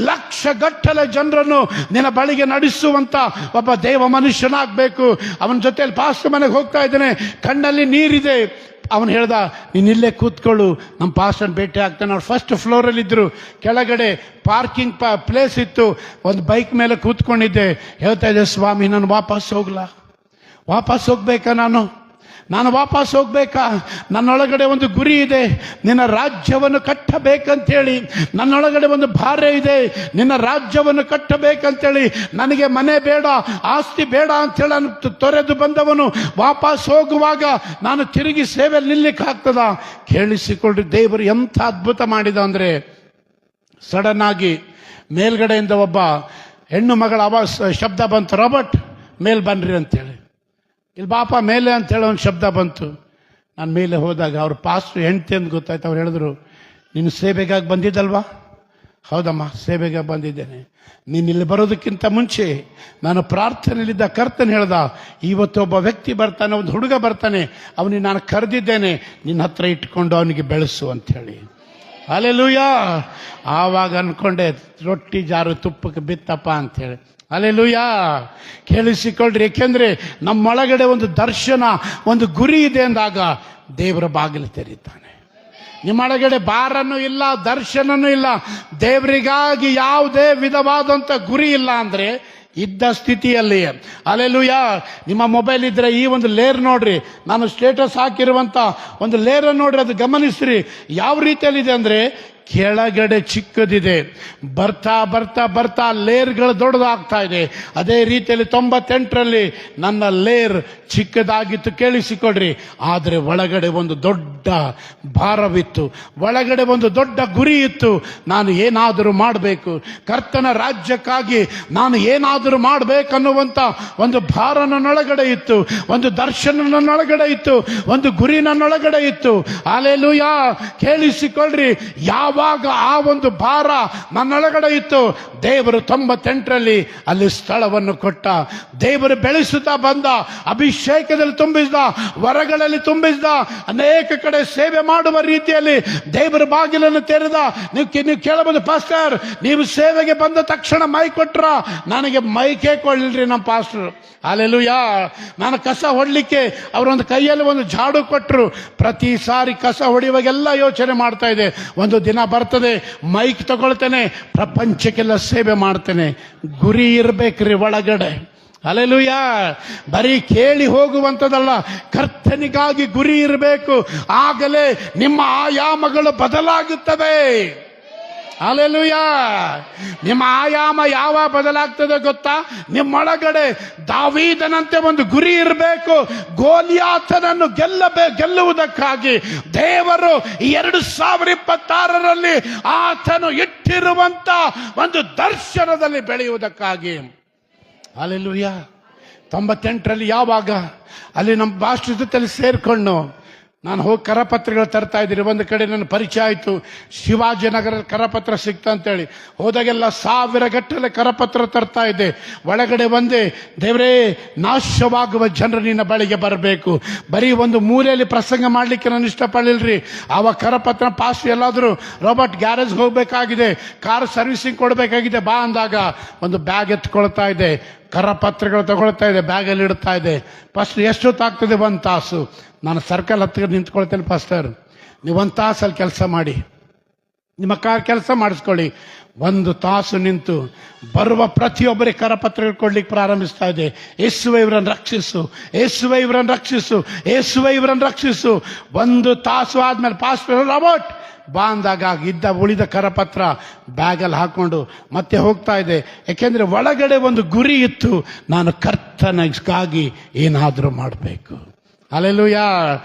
ಲಕ್ಷಗಟ್ಟಲೆ ಜನರನ್ನು ನಿನ್ನ ಬಳಿಗೆ ನಡೆಸುವಂತ ಒಬ್ಬ ದೇವ ಮನುಷ್ಯನಾಗಬೇಕು. ಅವನ ಜೊತೆಯಲ್ಲಿ ಪಾಸ್ಟರ್ ಮನೆಗೆ ಹೋಗ್ತಾ ಇದ್ದೇನೆ, ಕಣ್ಣಲ್ಲಿ ನೀರಿದೆ. ಅವನು ಹೇಳ್ದ, ನೀನು ಇಲ್ಲೇ ಕೂತ್ಕೊಳ್ಳು, ನಮ್ಮ ಪಾಸ್ಟರ್ ಭೇಟಿ ಆಗ್ತಾನೆ. ಅವ್ರು ಫಸ್ಟ್ ಫ್ಲೋರಲ್ಲಿ ಇದ್ರು, ಕೆಳಗಡೆ ಪಾರ್ಕಿಂಗ್ ಪ್ಲೇಸ್ ಇತ್ತು, ಒಂದು ಬೈಕ್ ಮೇಲೆ ಕೂತ್ಕೊಂಡಿದ್ದೆ. ಹೇಳ್ತಾ ಇದ್ದೆ, ಸ್ವಾಮಿ ನಾನು ವಾಪಸ್ ಹೋಗ್ಬೇಕಾ, ನಾನು ವಾಪಸ್ ಹೋಗ್ಬೇಕಾ? ನನ್ನೊಳಗಡೆ ಒಂದು ಗುರಿ ಇದೆ, ನಿನ್ನ ರಾಜ್ಯವನ್ನು ಕಟ್ಟಬೇಕಂತೇಳಿ. ನನ್ನೊಳಗಡೆ ಒಂದು ಭಾರ ಇದೆ, ನಿನ್ನ ರಾಜ್ಯವನ್ನು ಕಟ್ಟಬೇಕಂತೇಳಿ. ನನಗೆ ಮನೆ ಬೇಡ, ಆಸ್ತಿ ಬೇಡ ಅಂತೇಳಿ ನಾನು ತೊರೆದು ಬಂದವನು ವಾಪಸ್ ಹೋಗುವಾಗ ನಾನು ತಿರುಗಿ ಸೇವೆಯಲ್ಲಿ ನಿಲ್ಲಕ್ಕೆ ಆಗ್ತದ? ಕೇಳಿಸಿಕೊಳ್ಳಿ, ದೇವರು ಎಂಥ ಅದ್ಭುತ ಮಾಡಿದ ಅಂದರೆ, ಸಡನ್ ಆಗಿ ಮೇಲ್ಗಡೆಯಿಂದ ಒಬ್ಬ ಹೆಣ್ಣು ಮಗಳ ಶಬ್ದ ಬಂತು, ರಾಬರ್ಟ್ ಮೇಲ್ ಬನ್ರಿ ಅಂತೇಳಿ. ಇಲ್ಲಿ ಬಾಪ ಮೇಲೆ ಅಂತೇಳಿ ಒಂದು ಶಬ್ದ ಬಂತು. ನಾನು ಮೇಲೆ ಹೋದಾಗ ಅವ್ರ ಪಾಸ್ಟರ್ ಹೆಂಡ್ತಿ ಅಂತ ಗೊತ್ತಾಯ್ತು. ಅವ್ರು ಹೇಳಿದ್ರು, ನೀನು ಸೇವೆಗಾಗಿ ಬಂದಿದ್ದಲ್ವಾ? ಹೌದಮ್ಮ, ಸೇವೆಗಾಗಿ ಬಂದಿದ್ದೇನೆ. ನೀನು ಇಲ್ಲಿ ಬರೋದಕ್ಕಿಂತ ಮುಂಚೆ ನಾನು ಪ್ರಾರ್ಥನೆಯಲ್ಲಿದ್ದ ಕರ್ತನ್ ಹೇಳ್ದ, ಇವತ್ತು ಒಬ್ಬ ವ್ಯಕ್ತಿ ಬರ್ತಾನೆ, ಒಂದು ಹುಡುಗ ಬರ್ತಾನೆ, ಅವನಿಗೆ ನಾನು ಕರೆದಿದ್ದೇನೆ, ನಿನ್ನ ಹತ್ರ ಇಟ್ಕೊಂಡು ಅವನಿಗೆ ಬೆಳೆಸು ಅಂಥೇಳಿ. ಅಲ್ಲೆಲೂಯ. ಆವಾಗ ಅನ್ಕೊಂಡೆ ರೊಟ್ಟಿ ಜಾರು ತುಪ್ಪಕ್ಕೆ ಬಿತ್ತಪ್ಪ ಅಂತೇಳಿ. ಅಲ್ಲೆಲೂಯ. ಕೇಳಿಸಿಕೊಳ್ಳ್ರಿ, ಏಕೆಂದ್ರೆ ನಮ್ಮೊಳಗಡೆ ಒಂದು ದರ್ಶನ, ಒಂದು ಗುರಿ ಇದೆ ಅಂದಾಗ ದೇವರ ಬಾಗಿಲು ತೆರೀತಾನೆ. ನಿಮ್ಮೊಳಗಡೆ ಭಾರನೂ ಇಲ್ಲ, ದರ್ಶನನೂ ಇಲ್ಲ, ದೇವರಿಗಾಗಿ ಯಾವುದೇ ವಿಧವಾದಂಥ ಗುರಿ ಇಲ್ಲ ಅಂದ್ರೆ ಇದ್ದ ಸ್ಥಿತಿಯಲ್ಲಿ ಅಲ್ಲೆಲೂಯ. ನಿಮ್ಮ ಮೊಬೈಲ್ ಇದ್ರೆ ಈ ಒಂದು ಲೇರ್ ನೋಡ್ರಿ, ನಾನು ಸ್ಟೇಟಸ್ ಹಾಕಿರುವಂತ ಒಂದು ಲೇರ್ ನೋಡ್ರಿ, ಅದು ಗಮನಿಸ್ರಿ ಯಾವ ರೀತಿಯಲ್ಲಿದೆ ಅಂದ್ರೆ ಕೆಳಗಡೆ ಚಿಕ್ಕದಿದೆ, ಬರ್ತಾ ಬರ್ತಾ ಬರ್ತಾ ಲೇರ್ಗಳು ದೊಡ್ಡದಾಗ್ತಾ ಇದೆ. ಅದೇ ರೀತಿಯಲ್ಲಿ 98ರಲ್ಲಿ ನನ್ನ ಲೇರ್ ಚಿಕ್ಕದಾಗಿತ್ತು, ಕೇಳಿಸಿಕೊಡ್ರಿ. ಆದರೆ ಒಳಗಡೆ ಒಂದು ದೊಡ್ಡ ಭಾರವಿತ್ತು, ಒಳಗಡೆ ಒಂದು ದೊಡ್ಡ ಗುರಿ ಇತ್ತು. ನಾನು ಏನಾದರೂ ಮಾಡಬೇಕು, ಕರ್ತನ ರಾಜ್ಯಕ್ಕಾಗಿ ನಾನು ಏನಾದರೂ ಮಾಡಬೇಕನ್ನುವಂಥ ಒಂದು ಭಾರ ನನ್ನೊಳಗಡೆ ಇತ್ತು, ಒಂದು ದರ್ಶನ ನನ್ನೊಳಗಡೆ ಇತ್ತು, ಒಂದು ಗುರಿ ನನ್ನೊಳಗಡೆ ಇತ್ತು. ಹಲ್ಲೆಲೂಯಾ. ಕೇಳಿಸಿಕೊಳ್ಳ್ರಿ, ಯಾವಾಗ ಆ ಒಂದು ಭಾರ ನನ್ನೊಳಗಡೆ ಇತ್ತು, ದೇವರು 98ರಲ್ಲಿ ಅಲ್ಲಿ ಸ್ಥಳವನ್ನು ಕೊಟ್ಟ. ದೇವರು ಬೆಳೆಸುತ್ತಾ ಬಂದ, ಅಭಿಷೇಕದಲ್ಲಿ ತುಂಬಿಸಿದ, ವರಗಳಲ್ಲಿ ತುಂಬಿಸಿದ, ಅನೇಕ ಕಡೆ ಸೇವೆ ಮಾಡುವ ರೀತಿಯಲ್ಲಿ ದೇವರ ಬಾಗಿಲನ್ನು ತೆರೆದ. ನೀವು ಕೇಳಬಹುದು, ಪಾಸ್ಟರ್ ನೀವು ಸೇವೆಗೆ ಬಂದ ತಕ್ಷಣ ಮೈ ಕೊಟ್ರ? ನನಗೆ ಮೈಕೇ ಕೊಡ್ಲಿಲ್ರಿ ನಮ್ಮ ಪಾಸ್ಟರ್. ಹಲ್ಲೆಲೂಯಾ. ನಾನು ಕಸ ಹೊಡ್ಲಿಕ್ಕೆ ಅವರೊಂದು ಕೈಯಲ್ಲಿ ಒಂದು ಜಾಡು ಕೊಟ್ಟರು. ಪ್ರತಿ ಸಾರಿ ಕಸ ಹೊಡೆಯುವಾಗೆಲ್ಲ ಯೋಚನೆ ಮಾಡ್ತಾ ಇದೆ, ಒಂದು ದಿನ ಬರ್ತದೆ ಮೈಕ್ ತಗೊಳ್ತೇನೆ, ಪ್ರಪಂಚಕ್ಕೆಲ್ಲ ಸೇವೆ ಮಾಡ್ತೇನೆ. ಗುರಿ ಇರ್ಬೇಕ್ರಿ ಒಳಗಡೆ. ಹಲ್ಲೆಲೂಯಾ. ಬರೀ ಕೇಳಿ ಹೋಗುವಂಥದ್ದಲ್ಲ, ಕರ್ತನಿಗಾಗಿ ಗುರಿ ಇರಬೇಕು. ಆಗಲೇ ನಿಮ್ಮ ಆಯಾಮಗಳು ಬದಲಾಗುತ್ತವೆ. ಹಲ್ಲೆಲೂಯಾ. ನಿಮ್ಮ ಆಯಾಮ ಯಾವಾಗ ಬದಲಾಗ್ತದೆ ಗೊತ್ತಾ? ನಿಮ್ಮೊಳಗಡೆ ದಾವೀದನಂತೆ ಒಂದು ಗುರಿ ಇರಬೇಕು. ಗೋಲಿಯಾತನನ್ನು ಗೆಲ್ಲುವುದಕ್ಕಾಗಿ ದೇವರು 2026ರಲ್ಲಿ ಆತನು ಇಟ್ಟಿರುವಂತ ಒಂದು ದರ್ಶನದಲ್ಲಿ ಬೆಳೆಯುವುದಕ್ಕಾಗಿ. ಹಲ್ಲೆಲೂಯಾ. 98ರಲ್ಲಿ ಯಾವಾಗ ಅಲ್ಲಿ ನಮ್ಮ ಭಾಷೆ ಜೊತೆಲಿ ಸೇರ್ಕೊಂಡು ನಾನು ಹೋಗಿ ಕರಪತ್ರಗಳು ತರ್ತಾ ಇದ್ದೀನಿ. ಒಂದು ಕಡೆ ನನ್ನ ಪರಿಚಯ ಆಯಿತು, ಶಿವಾಜಿನಗರ ಕರಪತ್ರ ಸಿಕ್ತ ಅಂತೇಳಿ. ಹೋದಾಗೆಲ್ಲ 1000 ಗಟ್ಟಲೆ ಕರಪತ್ರ ತರ್ತಾ ಇದ್ದೆ. ಒಳಗಡೆ ಒಂದೇ, ದೇವರೇ ನಾಶವಾಗುವ ಜನರು ನಿನ್ನ ಬಳಿಗೆ ಬರಬೇಕು. ಬರೀ ಒಂದು ಮೂಲೆಯಲ್ಲಿ ಪ್ರಸಂಗ ಮಾಡಲಿಕ್ಕೆ ನಾನು ಇಷ್ಟಪಡಲಿಲ್ರಿ. ಆವಾಗ ಕರಪತ್ರ ಪಾಸ್ ಎಲ್ಲಾದರೂ ರೋಬೋಟ್ ಗ್ಯಾರೇಜ್ಗೆ ಹೋಗಬೇಕಾಗಿದೆ, ಕಾರ್ ಸರ್ವಿಸಿಂಗ್ ಕೊಡಬೇಕಾಗಿದೆ ಬಾ ಅಂದಾಗ ಒಂದು ಬ್ಯಾಗ್ ಎತ್ಕೊಳ್ತಾ ಇದೆ, ಕರಪತ್ರಗಳು ತಗೊಳ್ತಾ ಇದೆ, ಬ್ಯಾಗಲ್ಲಿ ಇಡ್ತಾ ಇದೆ. ಫಸ್ಟ್ ಎಷ್ಟೊತ್ತಾಗ್ತದೆ? 1 ತಾಸು. ನಾನು ಸರ್ಕಲ್ ಹತ್ತಿರ ನಿಂತ್ಕೊಳ್ತೇನೆ, ಪಾಸ್ಟರ್ ನೀವು 1 ತಾಸಲ್ಲಿ ಕೆಲಸ ಮಾಡಿ, ನಿಮ್ಮ ಕಾರ್ ಕೆಲಸ ಮಾಡಿಸ್ಕೊಳ್ಳಿ. 1 ತಾಸು ನಿಂತು ಬರುವ ಪ್ರತಿಯೊಬ್ಬರಿಗೆ ಕರಪತ್ರಗಳು ಕೊಡ್ಲಿಕ್ಕೆ ಪ್ರಾರಂಭಿಸ್ತಾ ಇದೆ. ಯೇಸುವೇ ಇವರನ್ನು ರಕ್ಷಿಸು, ಯೇಸುವೇ ಇವರನ್ನು ರಕ್ಷಿಸು, ಯೇಸುವೇ ಇವರನ್ನು ರಕ್ಷಿಸು. 1 ತಾಸು ಆದ್ಮೇಲೆ ಪಾಸ್ಟರ್ ರಾಬರ್ಟ್ ಬಾ ಅಂದಾಗ ಇದ್ದ ಉಳಿದ ಕರಪತ್ರ ಬ್ಯಾಗಲ್ಲಿ ಹಾಕೊಂಡು ಮತ್ತೆ ಹೋಗ್ತಾ ಇದೆ. ಯಾಕೆಂದ್ರೆ ಒಳಗಡೆ ಒಂದು ಗುರಿ ಇತ್ತು, ನಾನು ಕರ್ತನಿಗಾಗಿ ಏನಾದರೂ ಮಾಡಬೇಕು. ಹಲ್ಲೆಲೂಯಾ.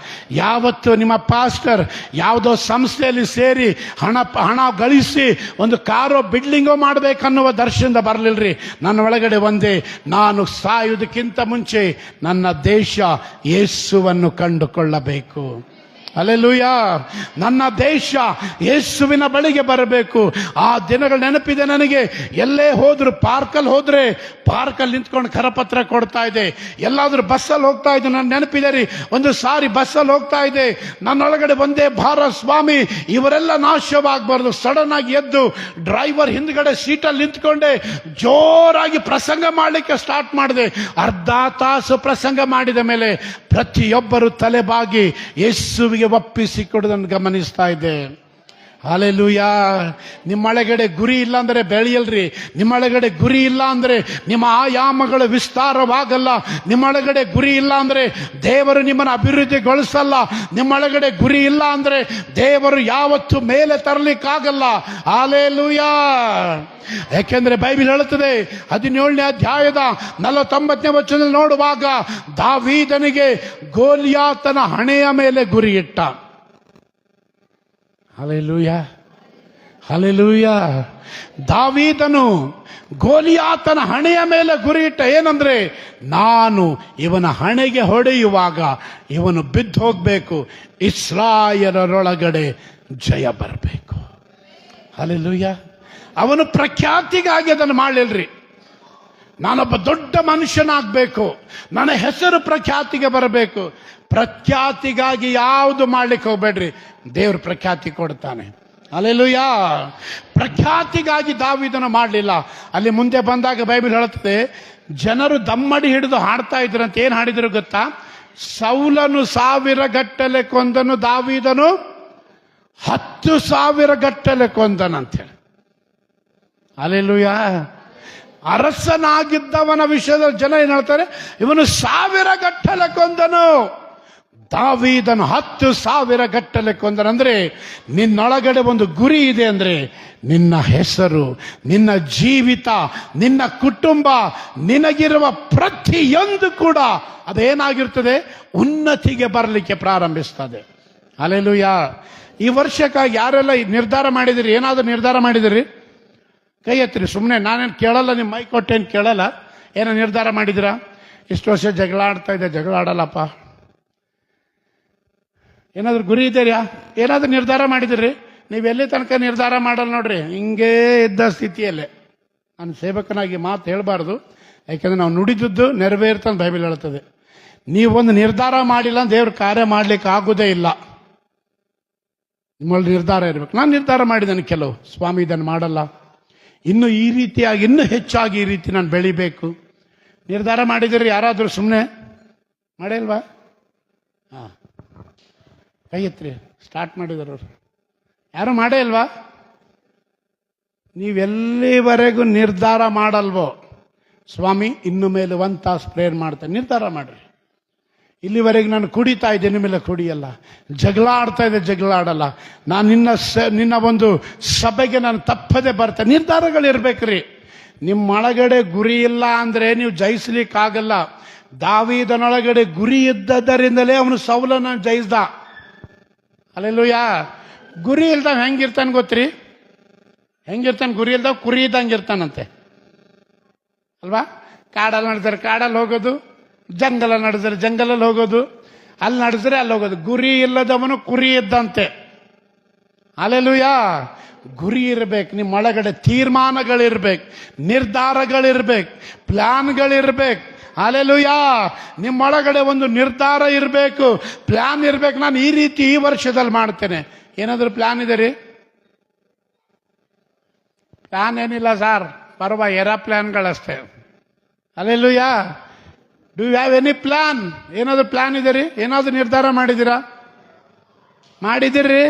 ಯಾವತ್ತು ನಿಮ್ಮ ಪಾಸ್ಟರ್ ಯಾವುದೋ ಸಂಸ್ಥೆಯಲ್ಲಿ ಸೇರಿ ಹಣ ಗಳಿಸಿ ಒಂದು ಕಾರೋ ಬಿಲ್ಡಿಂಗೋ ಮಾಡಬೇಕನ್ನುವ ದರ್ಶನದ ಬರಲಿಲ್ರಿ. ನನ್ನ ಒಳಗಡೆ ಒಂದೇ, ನಾನು ಸಾಯುವುದಕ್ಕಿಂತ ಮುಂಚೆ ನನ್ನ ದೇಶ ಯೇಸುವನ್ನು ಕಂಡುಕೊಳ್ಳಬೇಕು. ಹಲ್ಲೆಲೂಯಾ. ನನ್ನ ದೇಶ ಯೇಸುವಿನ ಬಳಿಗೆ ಬರಬೇಕು. ಆ ದಿನಗಳು ನೆನಪಿದೆ ನನಗೆ. ಎಲ್ಲೇ ಹೋದ್ರು, ಪಾರ್ಕಲ್ಲಿ ಹೋದ್ರೆ ಪಾರ್ಕಲ್ಲಿ ನಿಂತ್ಕೊಂಡು ಕರಪತ್ರ ಕೊಡ್ತಾ ಇದೆ. ಎಲ್ಲಾದ್ರೂ ಬಸ್ಸಲ್ಲಿ ಹೋಗ್ತಾ ಇದ್ದೆ, ನಾನು ನೆನಪಿದೆ ರೀ, ಒಂದು ಸಾರಿ ಬಸ್ಸಲ್ಲಿ ಹೋಗ್ತಾ ಇದೆ, ನನ್ನೊಳಗಡೆ ಒಂದೇ ಭಾರ, ಸ್ವಾಮಿ ಇವರೆಲ್ಲ ನಾಶವಾಗಬಾರ್ದು. ಸಡನ್ ಆಗಿ ಎದ್ದು ಡ್ರೈವರ್ ಹಿಂದ್ಗಡೆ ಸೀಟಲ್ಲಿ ನಿಂತ್ಕೊಂಡೆ ಜೋರಾಗಿ ಪ್ರಸಂಗ ಮಾಡಲಿಕ್ಕೆ ಸ್ಟಾರ್ಟ್ ಮಾಡಿದೆ. ಅರ್ಧ ತಾಸು ಪ್ರಸಂಗ ಮಾಡಿದ ಮೇಲೆ ಪ್ರತಿಯೊಬ್ಬರು ತಲೆಬಾಗಿ ಯೇಸುವಿಗೆ ಒಪ್ಪಿಸಿಕೊಡುವುದನ್ನು ಗಮನಿಸ್ತಾ ಇದ್ದೆ. ಹಲ್ಲೆಲೂಯಾ. ನಿಮ್ಮೊಳಗಡೆ ಗುರಿ ಇಲ್ಲ ಅಂದ್ರೆ ಬೆಳೆಯಲ್ರಿ. ನಿಮ್ಮೊಳಗಡೆ ಗುರಿ ಇಲ್ಲ ಅಂದ್ರೆ ನಿಮ್ಮ ಆಯಾಮಗಳು ವಿಸ್ತಾರವಾಗಲ್ಲ. ನಿಮ್ಮೊಳಗಡೆ ಗುರಿ ಇಲ್ಲ ಅಂದ್ರೆ ದೇವರು ನಿಮ್ಮನ್ನು ಅಭಿವೃದ್ಧಿಗೊಳಿಸಲ್ಲ. ನಿಮ್ಮೊಳಗಡೆ ಗುರಿ ಇಲ್ಲ ಅಂದ್ರೆ ದೇವರು ಯಾವತ್ತೂ ಮೇಲೆ ತರಲಿಕ್ಕಾಗಲ್ಲ. ಹಲ್ಲೆಲೂಯಾ. ಯಾಕೆಂದ್ರೆ ಬೈಬಲ್ ಹೇಳುತ್ತದೆ 17ನೇ ಅಧ್ಯಾಯದ 49ನೇ ವಚನದಲ್ಲಿ ನೋಡುವಾಗ, ದಾವೀದನಿಗೆ ಗೋಲಿಯಾತನ ಹಣೆಯ ಮೇಲೆ ಗುರಿ ಇಟ್ಟ. ಹಲ್ಲೆಲೂಯಾ. ಹಲ್ಲೆಲೂಯಾ. ದಾವೀದನು ಗೋಲಿಯಾತನ ಹಣೆಯ ಮೇಲೆ ಗುರಿ ಇಟ್ಟ. ಏನಂದ್ರೆ, ನಾನು ಇವನ ಹಣೆಗೆ ಹೊಡೆಯುವಾಗ ಇವನು ಬಿದ್ದು ಹೋಗ್ಬೇಕು, ಇಸ್ರಾಯೇಲರೊಳಗಡೆ ಜಯ ಬರಬೇಕು. ಹಲ್ಲೆಲೂಯಾ. ಅವನು ಪ್ರಖ್ಯಾತಿಗಾಗಿ ಅದನ್ನು ಮಾಡಲಿಲ್ರಿ. ನಾನೊಬ್ಬ ದೊಡ್ಡ ಮನುಷ್ಯನಾಗಬೇಕು, ನನ್ನ ಹೆಸರು ಪ್ರಖ್ಯಾತಿಗೆ ಬರಬೇಕು. ಪ್ರಖ್ಯಾತಿಗಾಗಿ ಯಾವುದು ಮಾಡ್ಲಿಕ್ಕೆ ಹೋಗ್ಬೇಡ್ರಿ, ದೇವ್ರು ಪ್ರಖ್ಯಾತಿ ಕೊಡ್ತಾನೆ. ಹಲ್ಲೆಲೂಯಾ. ಪ್ರಖ್ಯಾತಿಗಾಗಿ ದಾವೀದನು ಮಾಡಲಿಲ್ಲ. ಅಲ್ಲಿ ಮುಂದೆ ಬಂದಾಗ ಬೈಬಲ್ ಹೇಳುತ್ತದೆ, ಜನರು ದಮ್ಮಡಿ ಹಿಡಿದು ಹಾಡ್ತಾ ಇದ್ರಂತ. ಏನು ಹಾಡಿದ್ರು ಗೊತ್ತಾ? ಸೌಲನು 1000 ಗಟ್ಟಲೆ ಕೊಂದನು, ದಾವೀದನು 10,000 ಗಟ್ಟಲೆ ಕೊಂದನಂತೇಳಿ. ಹಲ್ಲೆಲೂಯಾ. ಅರಸನಾಗಿದ್ದವನ ವಿಷಯದ ಜನ ಏನ್ ಹೇಳ್ತಾರೆ? ಇವನು 1000 ಗಟ್ಟಲೆ ಕೊಂದನು, ದಾವೀದನು 10,000 ಗಟ್ಟಲೆ ಕೊಂದನಂದ್ರೆ ನಿನ್ನೊಳಗಡೆ ಒಂದು ಗುರಿ ಇದೆ. ಅಂದ್ರೆ ನಿನ್ನ ಹೆಸರು, ನಿನ್ನ ಜೀವಿತ, ನಿನ್ನ ಕುಟುಂಬ, ನಿನಗಿರುವ ಪ್ರತಿಯೊಂದು ಕೂಡ ಅದೇನಾಗಿರ್ತದೆ? ಉನ್ನತಿಗೆ ಬರಲಿಕ್ಕೆ ಪ್ರಾರಂಭಿಸ್ತದೆ. ಹಲ್ಲೆಲೂಯಾ. ಈ ವರ್ಷಕ್ಕಾಗಿ ಯಾರೆಲ್ಲ ನಿರ್ಧಾರ ಮಾಡಿದಿರಿ? ಏನಾದರೂ ನಿರ್ಧಾರ ಮಾಡಿದಿರಿ? ಕೈ ಎತ್ತಿರಿ. ಸುಮ್ಮನೆ ನಾನೇನು ಕೇಳಲ್ಲ, ನಿಮ್ಮ ಮೈ ಕೊಟ್ಟೇನು ಕೇಳಲ್ಲ. ಏನೋ ನಿರ್ಧಾರ ಮಾಡಿದಿರಾ? ಇಷ್ಟು ವರ್ಷ ಜಗಳ ಆಡ್ತಾ ಇದ್ದೆ, ಜಗಳ ಆಡಲ್ಲಪ್ಪ. ಏನಾದರೂ ಗುರಿ ಇದೆಯಾ? ಏನಾದರೂ ನಿರ್ಧಾರ ಮಾಡಿದಿರಿ? ನೀವೆಲ್ಲಿ ತನಕ ನಿರ್ಧಾರ ಮಾಡಲ್ಲ ನೋಡ್ರಿ, ಹಿಂಗೇ ಇದ್ದ ಸ್ಥಿತಿಯಲ್ಲೇ. ನಾನು ಸೇವಕನಾಗಿ ಮಾತು ಹೇಳಬಾರ್ದು, ಯಾಕೆಂದ್ರೆ ನಾವು ನುಡಿದದ್ದು ನೆರವೇರ್ತಂತ ಬೈಬಲ್ ಹೇಳ್ತದೆ. ನೀವೊಂದು ನಿರ್ಧಾರ ಮಾಡಿಲ್ಲ, ದೇವ್ರ ಕಾರ್ಯ ಮಾಡ್ಲಿಕ್ಕೆ ಆಗುವುದೇ ಇಲ್ಲ. ನಿಮ್ಮಲ್ಲಿ ನಿರ್ಧಾರ ಇರಬೇಕು. ನಾನು ನಿರ್ಧಾರ ಮಾಡಿದ್ದೇನೆ, ಕೆಲವು ಸ್ವಾಮಿ ಇದನ್ನು ಮಾಡಲ್ಲ, ಇನ್ನು ಈ ರೀತಿಯಾಗಿ ಇನ್ನೂ ಹೆಚ್ಚಾಗಿ ಈ ರೀತಿ ನಾನು ಬೆಳಿಬೇಕು. ನಿರ್ಧಾರ ಮಾಡಿದಿರಿ ಯಾರಾದರೂ? ಸುಮ್ಮನೆ ಮಾಡಿಲ್ವಾ? ಹಾಂ, ಕೈ ಎತ್ತಿರಿ. ಸ್ಟಾರ್ಟ್ ಮಾಡಿದರು ಯಾರು ಮಾಡೇ ಇಲ್ವಾ? ನೀವೆಲ್ಲಿವರೆಗೂ ನಿರ್ಧಾರ ಮಾಡಲ್ವೋ, ಸ್ವಾಮಿ ಇನ್ನು ಮೇಲೆ 1 ತಾಸು ಪ್ರೇಯರ್ ಮಾಡ್ತೇನೆ, ನಿರ್ಧಾರ ಮಾಡ್ರಿ. ಇಲ್ಲಿವರೆಗೆ ನಾನು ಕುಡಿತಾ ಇದ್ದೆ, ಇನ್ನು ಮೇಲೆ ಕುಡಿಯಲ್ಲ. ಜಗಳ ಆಡ್ತಾ ಇದ್ದೆ, ಜಗಳ ಆಡಲ್ಲ. ನಾನು ನಿನ್ನ ಒಂದು ಸಭೆಗೆ ನಾನು ತಪ್ಪದೆ ಬರ್ತೇನೆ. ನಿರ್ಧಾರಗಳಿರ್ಬೇಕ್ರಿ. ನಿಮ್ಮೊಳಗಡೆ ಗುರಿ ಇಲ್ಲ ಅಂದ್ರೆ ನೀವು ಜಯಿಸ್ಲಿಕ್ಕಾಗಲ್ಲ. ದಾವೀದನೊಳಗಡೆ ಗುರಿ ಇದ್ದದರಿಂದಲೇ ಅವನು ಸೌಲನ ಜಯಿಸ್ದ. ಹಲ್ಲೆಲೂಯಾ. ಗುರಿ ಇಲ್ದವ ಹೆಂಗಿರ್ತಾನೆ ಗೊತ್ತ್ರಿ? ಹೆಂಗಿರ್ತಾನೆ? ಗುರಿ ಇಲ್ದವ ಕುರಿ ಇದ್ದಂಗೆ ಇರ್ತಾನಂತೆ ಅಲ್ವಾ? ಕಾಡಲ್ಲಿ ನಡೆದ್ರೆ ಕಾಡಲ್ಲಿ ಹೋಗೋದು, ಜಂಗಲ ನಡೆದ್ರೆ ಜಂಗಲಲ್ಲಿ ಹೋಗೋದು, ಅಲ್ಲಿ ನಡೆದ್ರೆ ಅಲ್ಲಿ ಹೋಗೋದು. ಗುರಿ ಇಲ್ಲದವನು ಕುರಿ ಇದ್ದಂತೆ. ಹಲ್ಲೆಲೂಯಾ. ಗುರಿ ಇರ್ಬೇಕು, ನಿಮ್ಮೊಳಗಡೆ ತೀರ್ಮಾನಗಳಿರ್ಬೇಕು, ನಿರ್ಧಾರಗಳಿರ್ಬೇಕು, ಪ್ಲಾನ್ಗಳಿರ್ಬೇಕು. ಹಲ್ಲೆಲೂಯಾ. ನಿಮ್ಮೊಳಗಡೆ ಒಂದು ನಿರ್ಧಾರ ಇರಬೇಕು, ಪ್ಲಾನ್ ಇರಬೇಕು. ನಾನು ಈ ರೀತಿ ಈ ವರ್ಷದಲ್ಲಿ ಮಾಡ್ತೇನೆ. ಏನಾದರೂ ಪ್ಲಾನ್ ಇದೆ ರೀ? ಪ್ಲಾನ್ ಏನಿಲ್ಲ ಸರ್, ಪರ್ವ ಎರ ಪ್ಲಾನ್ಗಳಷ್ಟೇ. Hallelujah. Do you have any plan? ಏನಾದರೂ ಪ್ಲಾನ್ ಇದೆ ರೀ? ಏನಾದರೂ ನಿರ್ಧಾರ ಮಾಡಿದ್ದೀರಾ? ಮಾಡಿದಿರ್ರಿ?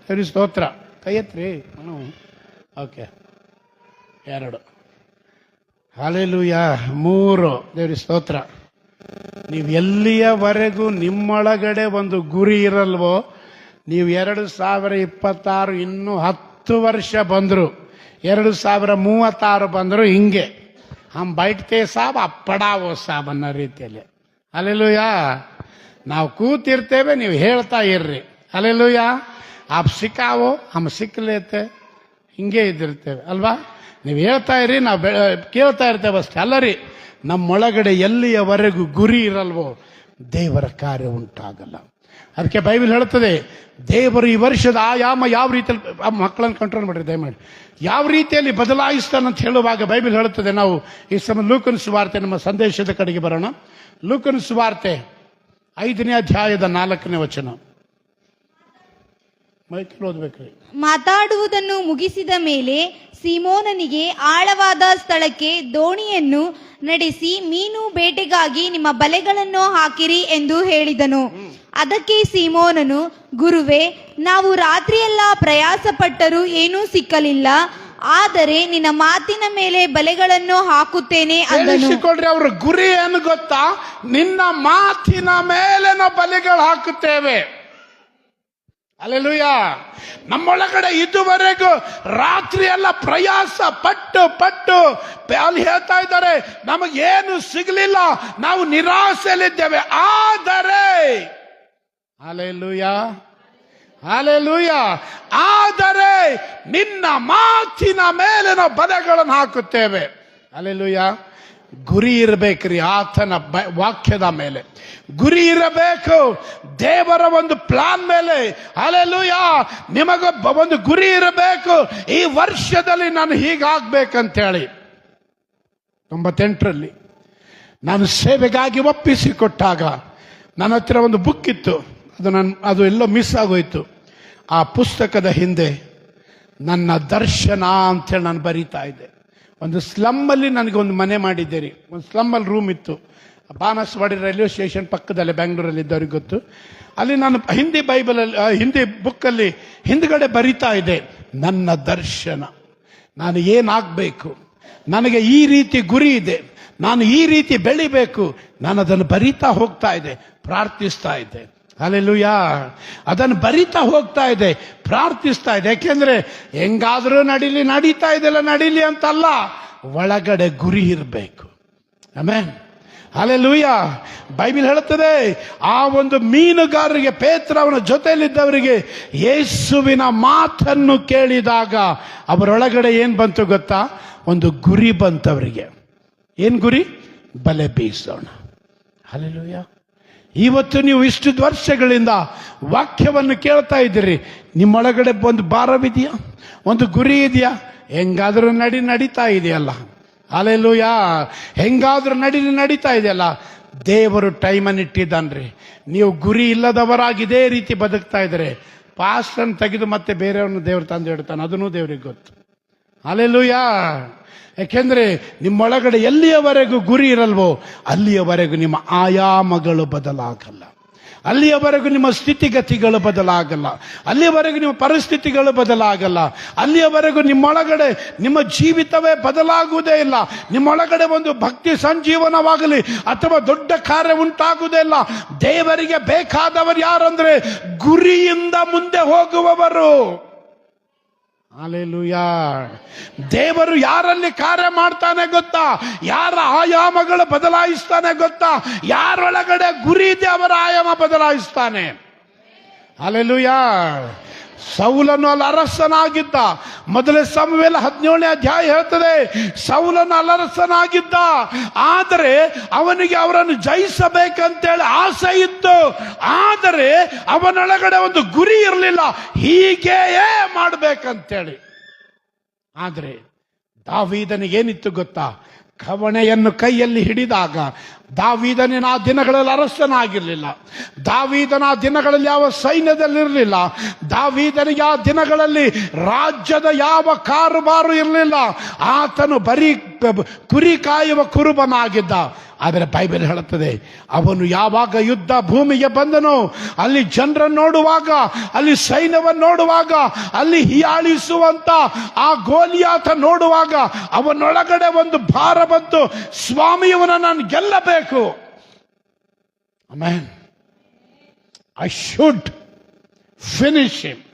ಸರಿ, ಸ್ತೋತ್ರ. ಕೈ ಎತ್ರಿ. ಓಕೆ, 2. ಹಲ್ಲೆಲೂಯಾ. 3. ದೇವ್ರಿ ಸ್ತೋತ್ರ. ನೀವು ಎಲ್ಲಿಯವರೆಗೂ ನಿಮ್ಮೊಳಗಡೆ ಒಂದು ಗುರಿ ಇರಲ್ವೋ, ನೀವು 2026 ಇನ್ನೂ 10 ವರ್ಷ ಬಂದರು, 2036 ಬಂದರು, ಹಿಂಗೆ ಹಮ್ ಬೈಟ್ತೆ ಸಾಬ್ ಅಪ್ಪಡಾವೋ ಸಾಬ್ ಅನ್ನೋ ರೀತಿಯಲ್ಲಿ. ಹಲ್ಲೆಲೂಯಾ. ನಾವು ಕೂತಿರ್ತೇವೆ, ನೀವು ಹೇಳ್ತಾ ಇರ್ರಿ. ಹಲ್ಲೆಲೂಯಾ. ಆಪ್ ಸಿಕ್ಕಾವೋ ಹಮ್ ಸಿಕ್ಕಲೇತೆ, ಹಿಂಗೆ ಇದ್ದಿರ್ತೇವೆ ಅಲ್ವಾ? ನೀವು ಹೇಳ್ತಾ ಇರಿ, ನಾವು ಕೇಳ್ತಾ ಇರ್ತೇವೆ ಅಷ್ಟೇ. ಅಲ್ಲರಿ, ನಮ್ಮೊಳಗಡೆ ಎಲ್ಲಿಯವರೆಗೂ ಗುರಿ ಇರಲ್ವೋ ದೇವರ ಕಾರ್ಯ ಉಂಟಾಗಲ್ಲ. ಅದಕ್ಕೆ ಬೈಬಲ್ ಹೇಳ್ತದೆ, ದೇವರು ಈ ವರ್ಷದ ಆಯಾಮ ಯಾವ ರೀತಿಯಲ್ಲಿ, ಮಕ್ಕಳನ್ನು ಕಂಟ್ರೋಲ್ ಮಾಡಿರಿ ದಯಮಾಡಿ, ಯಾವ ರೀತಿಯಲ್ಲಿ ಬದಲಾಯಿಸ್ತಾನಂತ ಹೇಳುವಾಗ ಬೈಬಲ್ ಹೇಳುತ್ತದೆ. ನಾವು ಈ ಸಮಯ ಲೂಕನ ಸುವಾರ್ತೆ, ನಮ್ಮ ಸಂದೇಶದ ಕಡೆಗೆ ಬರೋಣ. ಲೂಕನ ಸುವಾರ್ತೆ 5ನೇ ಅಧ್ಯಾಯದ 4ನೇ ವಚನ. ಮೈಕಲ್ ಓದ್ಬೇಕ್ರಿ. ಮಾತಾಡುವುದನ್ನು ಮುಗಿಸಿದ ಮೇಲೆ ಸೀಮೋನನಿಗೆ ಆಳವಾದ ಸ್ಥಳಕ್ಕೆ ದೋಣಿಯನ್ನು ನಡೆಸಿ ಮೀನು ಬೇಟೆಗಾಗಿ ನಿಮ್ಮ ಬಲೆಗಳನ್ನು ಹಾಕಿರಿ ಎಂದು ಹೇಳಿದನು. ಅದಕ್ಕೆ ಸೀಮೋನನು, ಗುರುವೇ, ನಾವು ರಾತ್ರಿಯೆಲ್ಲ ಪ್ರಯಾಸ ಪಟ್ಟರೂ ಏನೂ ಸಿಕ್ಕಲಿಲ್ಲ, ಆದರೆ ನಿನ್ನ ಮಾತಿನ ಮೇಲೆ ಬಲೆಗಳನ್ನು ಹಾಕುತ್ತೇನೆ ಅಂದನು. ಅವ್ರ ಗುರಿ ಏನು ಗೊತ್ತಾ? ನಿನ್ನ ಮಾತಿನ ಮೇಲೆ ನಾವು ಬಲೆಗಳು ಹಾಕುತ್ತೇವೆ. ಹಲ್ಲೆಲೂಯಾ. ನಮ್ಮೊಳಗಡೆ ಇದುವರೆಗೂ ರಾತ್ರಿ ಎಲ್ಲ ಪ್ರಯಾಸ ಪಟ್ಟು ಅಲ್ಲಿ ಹೇಳ್ತಾ ಇದ್ದಾರೆ, ನಮಗೇನು ಸಿಗಲಿಲ್ಲ, ನಾವು ನಿರಾಸೆಯಲ್ಲಿದ್ದೇವೆ. ಆದರೆ ಹಲ್ಲೆಲೂಯಾ, ಹಲ್ಲೆಲೂಯಾ, ಆದರೆ ನಿನ್ನ ಮಾತಿನ ಮೇಲೆ ನಾವು ಬಲೆಗಳನ್ನು ಹಾಕುತ್ತೇವೆ. ಹಲ್ಲೆಲೂಯಾ. ಗುರಿ ಇರಬೇಕ್ರಿ, ಆತನ ವಾಕ್ಯದ ಮೇಲೆ ಗುರಿ ಇರಬೇಕು, ದೇವರ ಒಂದು ಪ್ಲಾನ್ ಮೇಲೆ. ಹಲ್ಲೆಲೂಯಾ. ನಿಮಗೊಬ್ಬ ಒಂದು ಗುರಿ ಇರಬೇಕು, ಈ ವರ್ಷದಲ್ಲಿ ನಾನು ಹೀಗಾಗ್ಬೇಕಂತೇಳಿ. 98ರಲ್ಲಿ ನಾನು ಸೇವೆಗಾಗಿ ಒಪ್ಪಿಸಿಕೊಟ್ಟಾಗ ನನ್ನ ಹತ್ರ ಒಂದು ಬುಕ್ ಇತ್ತು, ಅದು ಎಲ್ಲೋ ಮಿಸ್ ಆಗೋಯ್ತು. ಆ ಪುಸ್ತಕದ ಹಿಂದೆ ನನ್ನ ದರ್ಶನ ಅಂತೇಳಿ ನಾನು ಬರೀತಾ ಇದ್ದೆ. ಒಂದು ಸ್ಲಮ್ಮಲ್ಲಿ ನನಗೊಂದು ಮನೆ ಮಾಡಿದ್ದೇನೆ. ಒಂದು ಸ್ಲಮ್ಮಲ್ಲಿ ರೂಮ್ ಇತ್ತು, ಬಾನಸವಾಡಿ ರೈಲ್ವೆ ಸ್ಟೇಷನ್ ಪಕ್ಕದಲ್ಲೇ, ಬೆಂಗಳೂರಲ್ಲಿ ಇದ್ದವ್ರಿಗೆ ಗೊತ್ತು. ಅಲ್ಲಿ ನಾನು ಹಿಂದಿ ಬುಕ್ಕಲ್ಲಿ ಹಿಂದ್ಗಡೆ ಬರಿತಾ ಇದ್ದೆ, ನನ್ನ ದರ್ಶನ, ನಾನು ಏನಾಗಬೇಕು, ನನಗೆ ಈ ರೀತಿ ಗುರಿ ಇದೆ, ನಾನು ಈ ರೀತಿ ಬೆಳಿಬೇಕು. ನಾನು ಅದನ್ನು ಬರಿತಾ ಹೋಗ್ತಾ ಇದ್ದೆ, ಪ್ರಾರ್ಥಿಸ್ತಾ ಇದ್ದೆ. ಹಲ್ಲೆಲೂಯಾ. ಅದನ್ನು ಬರಿತಾ ಹೋಗ್ತಾ ಇದೆ, ಪ್ರಾರ್ಥಿಸ್ತಾ ಇದೆ. ಯಾಕೆಂದ್ರೆ ಹೆಂಗಾದ್ರೂ ನಡೀತಾ ಇದೆಲ್ಲ ನಡೀಲಿ ಅಂತಲ್ಲ, ಒಳಗಡೆ ಗುರಿ ಇರಬೇಕು. ಆಮೆನ್. ಹಲ್ಲೆಲೂಯಾ. ಬೈಬಲ್ ಹೇಳುತ್ತದೆ, ಆ ಒಂದು ಮೀನುಗಾರರಿಗೆ, ಪೇತ್ರ ಅವನ ಜೊತೆಯಲ್ಲಿದ್ದವರಿಗೆ ಯೇಸುವಿನ ಮಾತನ್ನು ಕೇಳಿದಾಗ ಅವರೊಳಗಡೆ ಏನ್ ಬಂತು ಗೊತ್ತಾ? ಒಂದು ಗುರಿ ಬಂತವರಿಗೆ. ಏನ್ ಗುರಿ? ಬಲೆ ಬೀಸೋಣ. ಹಲ್ಲೆಲೂಯಾ. ಇವತ್ತು ನೀವು ಇಷ್ಟು ವರ್ಷಗಳಿಂದ ವಾಕ್ಯವನ್ನು ಕೇಳ್ತಾ ಇದ್ದೀರಿ, ನಿಮ್ಮೊಳಗಡೆ ಒಂದು ಭಾರವಿದೆಯಾ? ಒಂದು ಗುರಿ ಇದೆಯಾ? ಹೆಂಗಾದ್ರೂ ನಡೀತಾ ಇದೆಯಲ್ಲ. ಹಲ್ಲೆಲೂಯಾ. ಹೆಂಗಾದ್ರೂ ನಡೀತಾ ಇದೆಯಲ್ಲ. ದೇವರು ಟೈಮನ್ನು ಇಟ್ಟಿದ್ದಾನ್ರಿ. ನೀವು ಗುರಿ ಇಲ್ಲದವರಾಗಿ ಇದೇ ರೀತಿ ಬದುಕ್ತಾ ಇದ್ರೆ, ಪಾಸ್ಟನ್ನು ತೆಗೆದು ಮತ್ತೆ ಬೇರೆಯವ್ರನ್ನ ದೇವ್ರು ತಂದು ಇಡ್ತಾನೆ, ಅದನ್ನೂ ದೇವ್ರಿಗೆ ಗೊತ್ತು. ಹಲ್ಲೆಲೂಯಾ. ಯಾಕೆಂದ್ರೆ ನಿಮ್ಮೊಳಗಡೆ ಎಲ್ಲಿಯವರೆಗೂ ಗುರಿ ಇರಲ್ವೋ ಅಲ್ಲಿಯವರೆಗೂ ನಿಮ್ಮ ಆಯಾಮಗಳು ಬದಲಾಗಲ್ಲ, ಅಲ್ಲಿಯವರೆಗೂ ನಿಮ್ಮ ಸ್ಥಿತಿಗತಿಗಳು ಬದಲಾಗಲ್ಲ, ಅಲ್ಲಿಯವರೆಗೂ ನಿಮ್ಮ ಪರಿಸ್ಥಿತಿಗಳು ಬದಲಾಗಲ್ಲ, ಅಲ್ಲಿಯವರೆಗೂ ನಿಮ್ಮೊಳಗಡೆ ನಿಮ್ಮ ಜೀವಿತವೇ ಬದಲಾಗುವುದೇ ಇಲ್ಲ. ನಿಮ್ಮೊಳಗಡೆ ಒಂದು ಭಕ್ತಿ ಸಂಜೀವನವಾಗಲಿ ಅಥವಾ ದೊಡ್ಡ ಕಾರ್ಯ ಉಂಟಾಗುವುದೇ ಇಲ್ಲ. ದೇವರಿಗೆ ಬೇಕಾದವರು ಯಾರಂದ್ರೆ ಗುರಿಯಿಂದ ಮುಂದೆ ಹೋಗುವವರು. ಹಲ್ಲೆಲೂಯಾ. ದೇವರು ಯಾರಲ್ಲಿ ಕಾರ್ಯ ಮಾಡ್ತಾನೆ ಗೊತ್ತಾ? ಯಾರ ಆಯಾಮಗಳು ಬದಲಾಯಿಸ್ತಾನೆ ಗೊತ್ತಾ? ಯಾರೊಳಗಡೆ ಗುರಿ ಇದೆ ಅವರ ಆಯಾಮ ಬದಲಾಯಿಸ್ತಾನೆ. ಹಲ್ಲೆಲೂಯಾ. ಸೌಲನು ಅಲ್ಲಿ ಅರಸನಾಗಿದ್ದ. ಮೊದಲೇ ಸಮುವೇಲ 17ನೇ ಅಧ್ಯಾಯ ಹೇಳ್ತದೆ, ಸೌಲನು ಅರಸನಾಗಿದ್ದ, ಆದರೆ ಅವನಿಗೆ ಅವರನ್ನು ಜಯಿಸಬೇಕಂತೇಳಿ ಆಸೆ ಇತ್ತು. ಆದರೆ ಅವನೊಳಗಡೆ ಒಂದು ಗುರಿ ಇರಲಿಲ್ಲ, ಹೀಗೆಯೇ ಮಾಡಬೇಕಂತೇಳಿ. ಆದರೆ ದಾವೀದನಿಗೆ ಏನಿತ್ತು ಗೊತ್ತಾ? ಕವಣೆಯನ್ನು ಕೈಯಲ್ಲಿ ಹಿಡಿದಾಗ, ದಾವೀದನಿನ ಆ ದಿನಗಳಲ್ಲಿ ಅರಸನಾಗಿರಲಿಲ್ಲ, ದಾವೀದನ ಆ ದಿನಗಳಲ್ಲಿ ಯಾವ ಸೈನ್ಯದಲ್ಲಿರಲಿಲ್ಲ, ದಾವೀದನಿಗೆ ಆ ದಿನಗಳಲ್ಲಿ ರಾಜ್ಯದ ಯಾವ ಕಾರುಬಾರು ಇರಲಿಲ್ಲ. ಆತನು ಬರೀ ಕುರಿ ಕಾಯುವ ಕುರುಬನಾಗಿದ್ದ. ಆದರೆ ಬೈಬಲ್ ಹೇಳುತ್ತದೆ, ಅವನು ಯಾವಾಗ ಯುದ್ಧ ಭೂಮಿಗೆ ಬಂದನು, ಅಲ್ಲಿ ಜನರನ್ನು ನೋಡುವಾಗ, ಅಲ್ಲಿ ಸೈನ್ಯವನ್ನು ನೋಡುವಾಗ, ಅಲ್ಲಿ ಹೀಯಾಳಿಸುವಂತ ಆ ಗೋಲಿಯಾತ ನೋಡುವಾಗ ಅವನೊಳಗಡೆ ಒಂದು ಭಾರ ಬಂತು, ಸ್ವಾಮಿಯವನ ನಾನು ಗೆಲ್ಲಬೇಕು. Amen. I should finish him,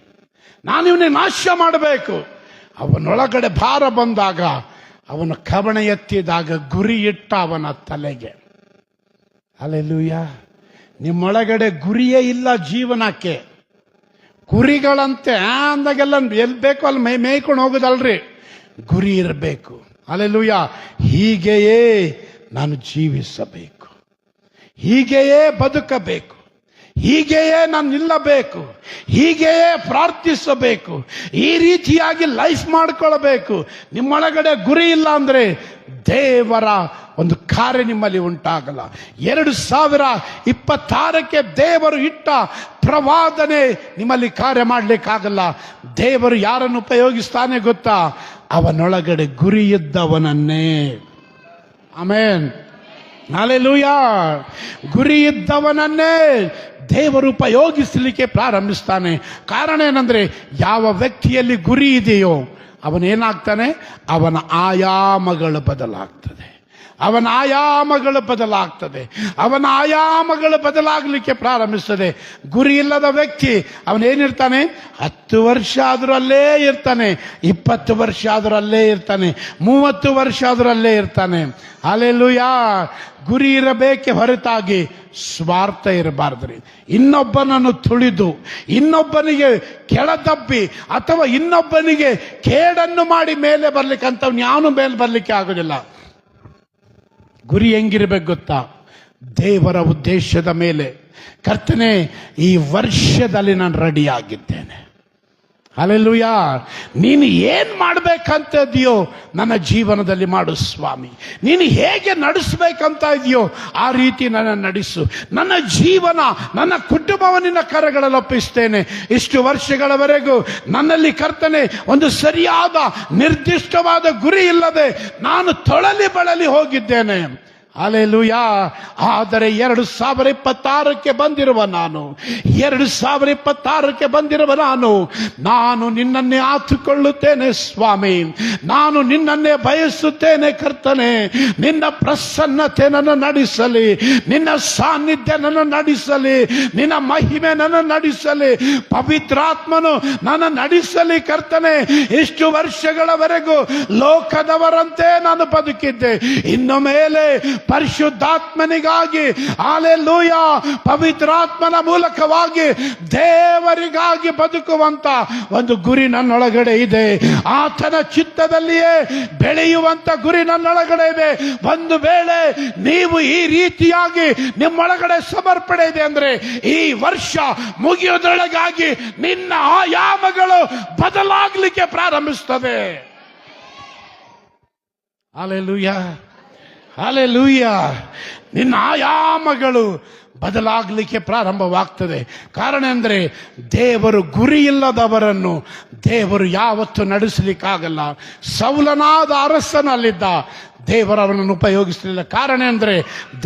ನಾನು ಇವನೇ ನಾಶ ಮಾಡಬೇಕು. ಅವನೊಳಗಡೆ ಭಾರ ಬಂದಾಗ, ಅವನ ಕವಣ ಎತ್ತಿದಾಗ ಗುರಿ ಇಟ್ಟ ಅವನ ತಲೆಗೆ. ಹಲ್ಲೆಲೂಯಾ. ನಿಮ್ಮೊಳಗಡೆ ಗುರಿಯೇ ಇಲ್ಲ ಜೀವನಕ್ಕೆ. ಕುರಿಗಳಂತೆ ಅಂದಾಗೆಲ್ಲ ಎಲ್ಲಿ ಬೇಕೋ ಅಲ್ಲಿ ಮೇಯ್ಕೊಂಡು ಹೋಗೋದಲ್ರಿ, ಗುರಿ ಇರಬೇಕು. ಹಲ್ಲೆಲೂಯಾ. ಹೀಗೆಯೇ ನಾನು ಜೀವಿಸಬೇಕು, ಹೀಗೆಯೇ ಬದುಕಬೇಕು, ಹೀಗೆಯೇ ನಾನು ನಿಲ್ಲಬೇಕು, ಹೀಗೆಯೇ ಪ್ರಾರ್ಥಿಸಬೇಕು, ಈ ರೀತಿಯಾಗಿ ಲೈಫ್ ಮಾಡ್ಕೊಳ್ಬೇಕು. ನಿಮ್ಮೊಳಗಡೆ ಗುರಿ ಇಲ್ಲ ಅಂದ್ರೆ ದೇವರ ಒಂದು ಕಾರ್ಯ ನಿಮ್ಮಲ್ಲಿ ಉಂಟಾಗಲ್ಲ. 2026ಕ್ಕೆ ದೇವರು ಇಟ್ಟ ಪ್ರವಾದನೆ ನಿಮ್ಮಲ್ಲಿ ಕಾರ್ಯ ಮಾಡಲಿಕ್ಕಾಗಲ್ಲ. ದೇವರು ಯಾರನ್ನು ಉಪಯೋಗಿಸ್ತಾನೆ ಗೊತ್ತಾ? ಅವನೊಳಗಡೆ ಗುರಿ ಇದ್ದವನನ್ನೇ. ಆಮೆನ್. ಹಲ್ಲೆಲೂಯಾ. ಗುರಿ ಇದ್ದವನನ್ನೇ ದೇವರು ಉಪಯೋಗಿಸಲಿಕ್ಕೆ ಪ್ರಾರಂಭಿಸ್ತಾನೆ. ಕಾರಣ ಏನಂದ್ರೆ, ಯಾವ ವ್ಯಕ್ತಿಯಲ್ಲಿ ಗುರಿ ಇದೆಯೋ ಅವನೇನಾಗ್ತಾನೆ? ಅವನ ಆಯಾಮಗಳು ಬದಲಾಗ್ತದೆ, ಅವನ ಆಯಾಮಗಳು ಬದಲಾಗ್ತದೆ, ಅವನ ಆಯಾಮಗಳು ಬದಲಾಗಲಿಕ್ಕೆ ಪ್ರಾರಂಭಿಸ್ತದೆ. ಗುರಿ ಇಲ್ಲದ ವ್ಯಕ್ತಿ ಅವನೇನಿರ್ತಾನೆ? 10 ವರ್ಷ ಆದರೂ ಅಲ್ಲೇ ಇರ್ತಾನೆ, 20 ವರ್ಷ ಆದರೂ ಅಲ್ಲೇ ಇರ್ತಾನೆ, 30 ವರ್ಷ ಆದರೂ ಅಲ್ಲೇ ಇರ್ತಾನೆ. ಹಲ್ಲೆಲೂಯಾ. ಗುರಿ ಇರಬೇಕೆ ಹೊರತಾಗಿ ಸ್ವಾರ್ಥ ಇರಬಾರ್ದ್ರಿ. ಇನ್ನೊಬ್ಬನನ್ನು ತುಳಿದು, ಇನ್ನೊಬ್ಬನಿಗೆ ಕೆಳದಬ್ಬಿ, ಅಥವಾ ಇನ್ನೊಬ್ಬನಿಗೆ ಕೇಡನ್ನು ಮಾಡಿ ಮೇಲೆ ಬರ್ಲಿಕ್ಕೆ ಅಂತವ್ನು ಯಾವನು ಮೇಲೆ ಬರ್ಲಿಕ್ಕೆ ಆಗೋದಿಲ್ಲ. ಗುರಿ ಹೆಂಗಿರ್ಬೇಕು ಗೊತ್ತಾ? ದೇವರ ಉದ್ದೇಶದ ಮೇಲೆ, ಕರ್ತನೇ ಈ ವರ್ಷದಲ್ಲಿ ನಾನು ರೆಡಿ ಆಗಿದ್ದೇನೆ. ಹಲ್ಲೆಲೂಯಾ. ನೀನು ಏನ್ ಮಾಡ್ಬೇಕಂತ ಇದೆಯೋ ನನ್ನ ಜೀವನದಲ್ಲಿ ಮಾಡು ಸ್ವಾಮಿ. ನೀನು ಹೇಗೆ ನಡೆಸಬೇಕಂತ ಇದೆಯೋ ಆ ರೀತಿ ನನ್ನ ನಡೆಸು. ನನ್ನ ಜೀವನ, ನನ್ನ ಕುಟುಂಬವನ್ನು ನಿನ್ನ ಕರಗಳಲ್ಲಿ ಒಪ್ಪಿಸ್ತೇನೆ. ಇಷ್ಟು ವರ್ಷಗಳವರೆಗೂ ನನ್ನಲ್ಲಿ ಕರ್ತನೆ ಒಂದು ಸರಿಯಾದ ನಿರ್ದಿಷ್ಟವಾದ ಗುರಿ ಇಲ್ಲದೆ ನಾನು ತೊಳಲಿ ಬಳಲಿ ಹೋಗಿದ್ದೇನೆ. ಹಲ್ಲೆಲೂಯಾ. ಆದರೆ 2026ಕ್ಕೆ ಬಂದಿರುವ ನಾನು, 2026ಕ್ಕೆ ಬಂದಿರುವ ನಾನು ನಿನ್ನನ್ನೇ ಆತುಕೊಳ್ಳುತ್ತೇನೆ ಸ್ವಾಮಿ. ನಾನು ನಿನ್ನನ್ನೇ ಬಯಸುತ್ತೇನೆ ಕರ್ತನೆ. ನಿನ್ನ ಪ್ರಸನ್ನತೆ ನನ್ನ ನಡೆಸಲಿ, ನಿನ್ನ ಸಾನ್ನಿಧ್ಯ ನನ್ನ ನಡೆಸಲಿ, ನಿನ್ನ ಮಹಿಮೆ ನನ್ನ ನಡೆಸಲಿ, ಪವಿತ್ರಾತ್ಮನು ನನ್ನ ನಡೆಸಲಿ ಕರ್ತನೆ. ಇಷ್ಟು ವರ್ಷಗಳವರೆಗೂ ಲೋಕದವರಂತೆ ನಾನು ಬದುಕಿದ್ದೆ. ಇನ್ನು ಮೇಲೆ ಪರಿಶುದ್ಧಾತ್ಮನಿಗಾಗಿ, ಹಲ್ಲೆಲೂಯಾ, ಪವಿತ್ರಾತ್ಮನ ಮೂಲಕವಾಗಿ ದೇವರಿಗಾಗಿ ಬದುಕುವಂತ ಒಂದು ಗುರಿ ನನ್ನೊಳಗಡೆ ಇದೆ. ಆತನ ಚಿತ್ತದಲ್ಲಿಯೇ ಬೆಳೆಯುವಂತ ಗುರಿ ನನ್ನೊಳಗಡೆ ಇದೆ. ಒಂದು ವೇಳೆ ನೀವು ಈ ರೀತಿಯಾಗಿ ನಿಮ್ಮೊಳಗಡೆ ಸಮರ್ಪಣೆ ಇದೆ ಅಂದ್ರೆ ಈ ವರ್ಷ ಮುಗಿಯೋದ್ರೊಳಗಾಗಿ ನಿನ್ನ ಆಯಾಮಗಳು ಬದಲಾಗಲಿಕ್ಕೆ ಪ್ರಾರಂಭಿಸ್ತವೆ. Hallelujah, hallelujah. ನಿನ್ನ ಆಯಾಮಗಳು ಬದಲಾಗಲಿಕ್ಕೆ ಪ್ರಾರಂಭವಾಗ್ತದೆ. ಕಾರಣ ಅಂದರೆ ದೇವರು ಗುರಿ ಇಲ್ಲದವರನ್ನು ದೇವರು ಯಾವತ್ತೂ ನಡೆಸಲಿಕ್ಕಾಗಲ್ಲ. ಸೌಲನಾದ ಅರಸನಲ್ಲಿದ್ದ ದೇವರು ಅವನನ್ನು ಉಪಯೋಗಿಸಲಿಲ್ಲ. ಕಾರಣ ಅಂದರೆ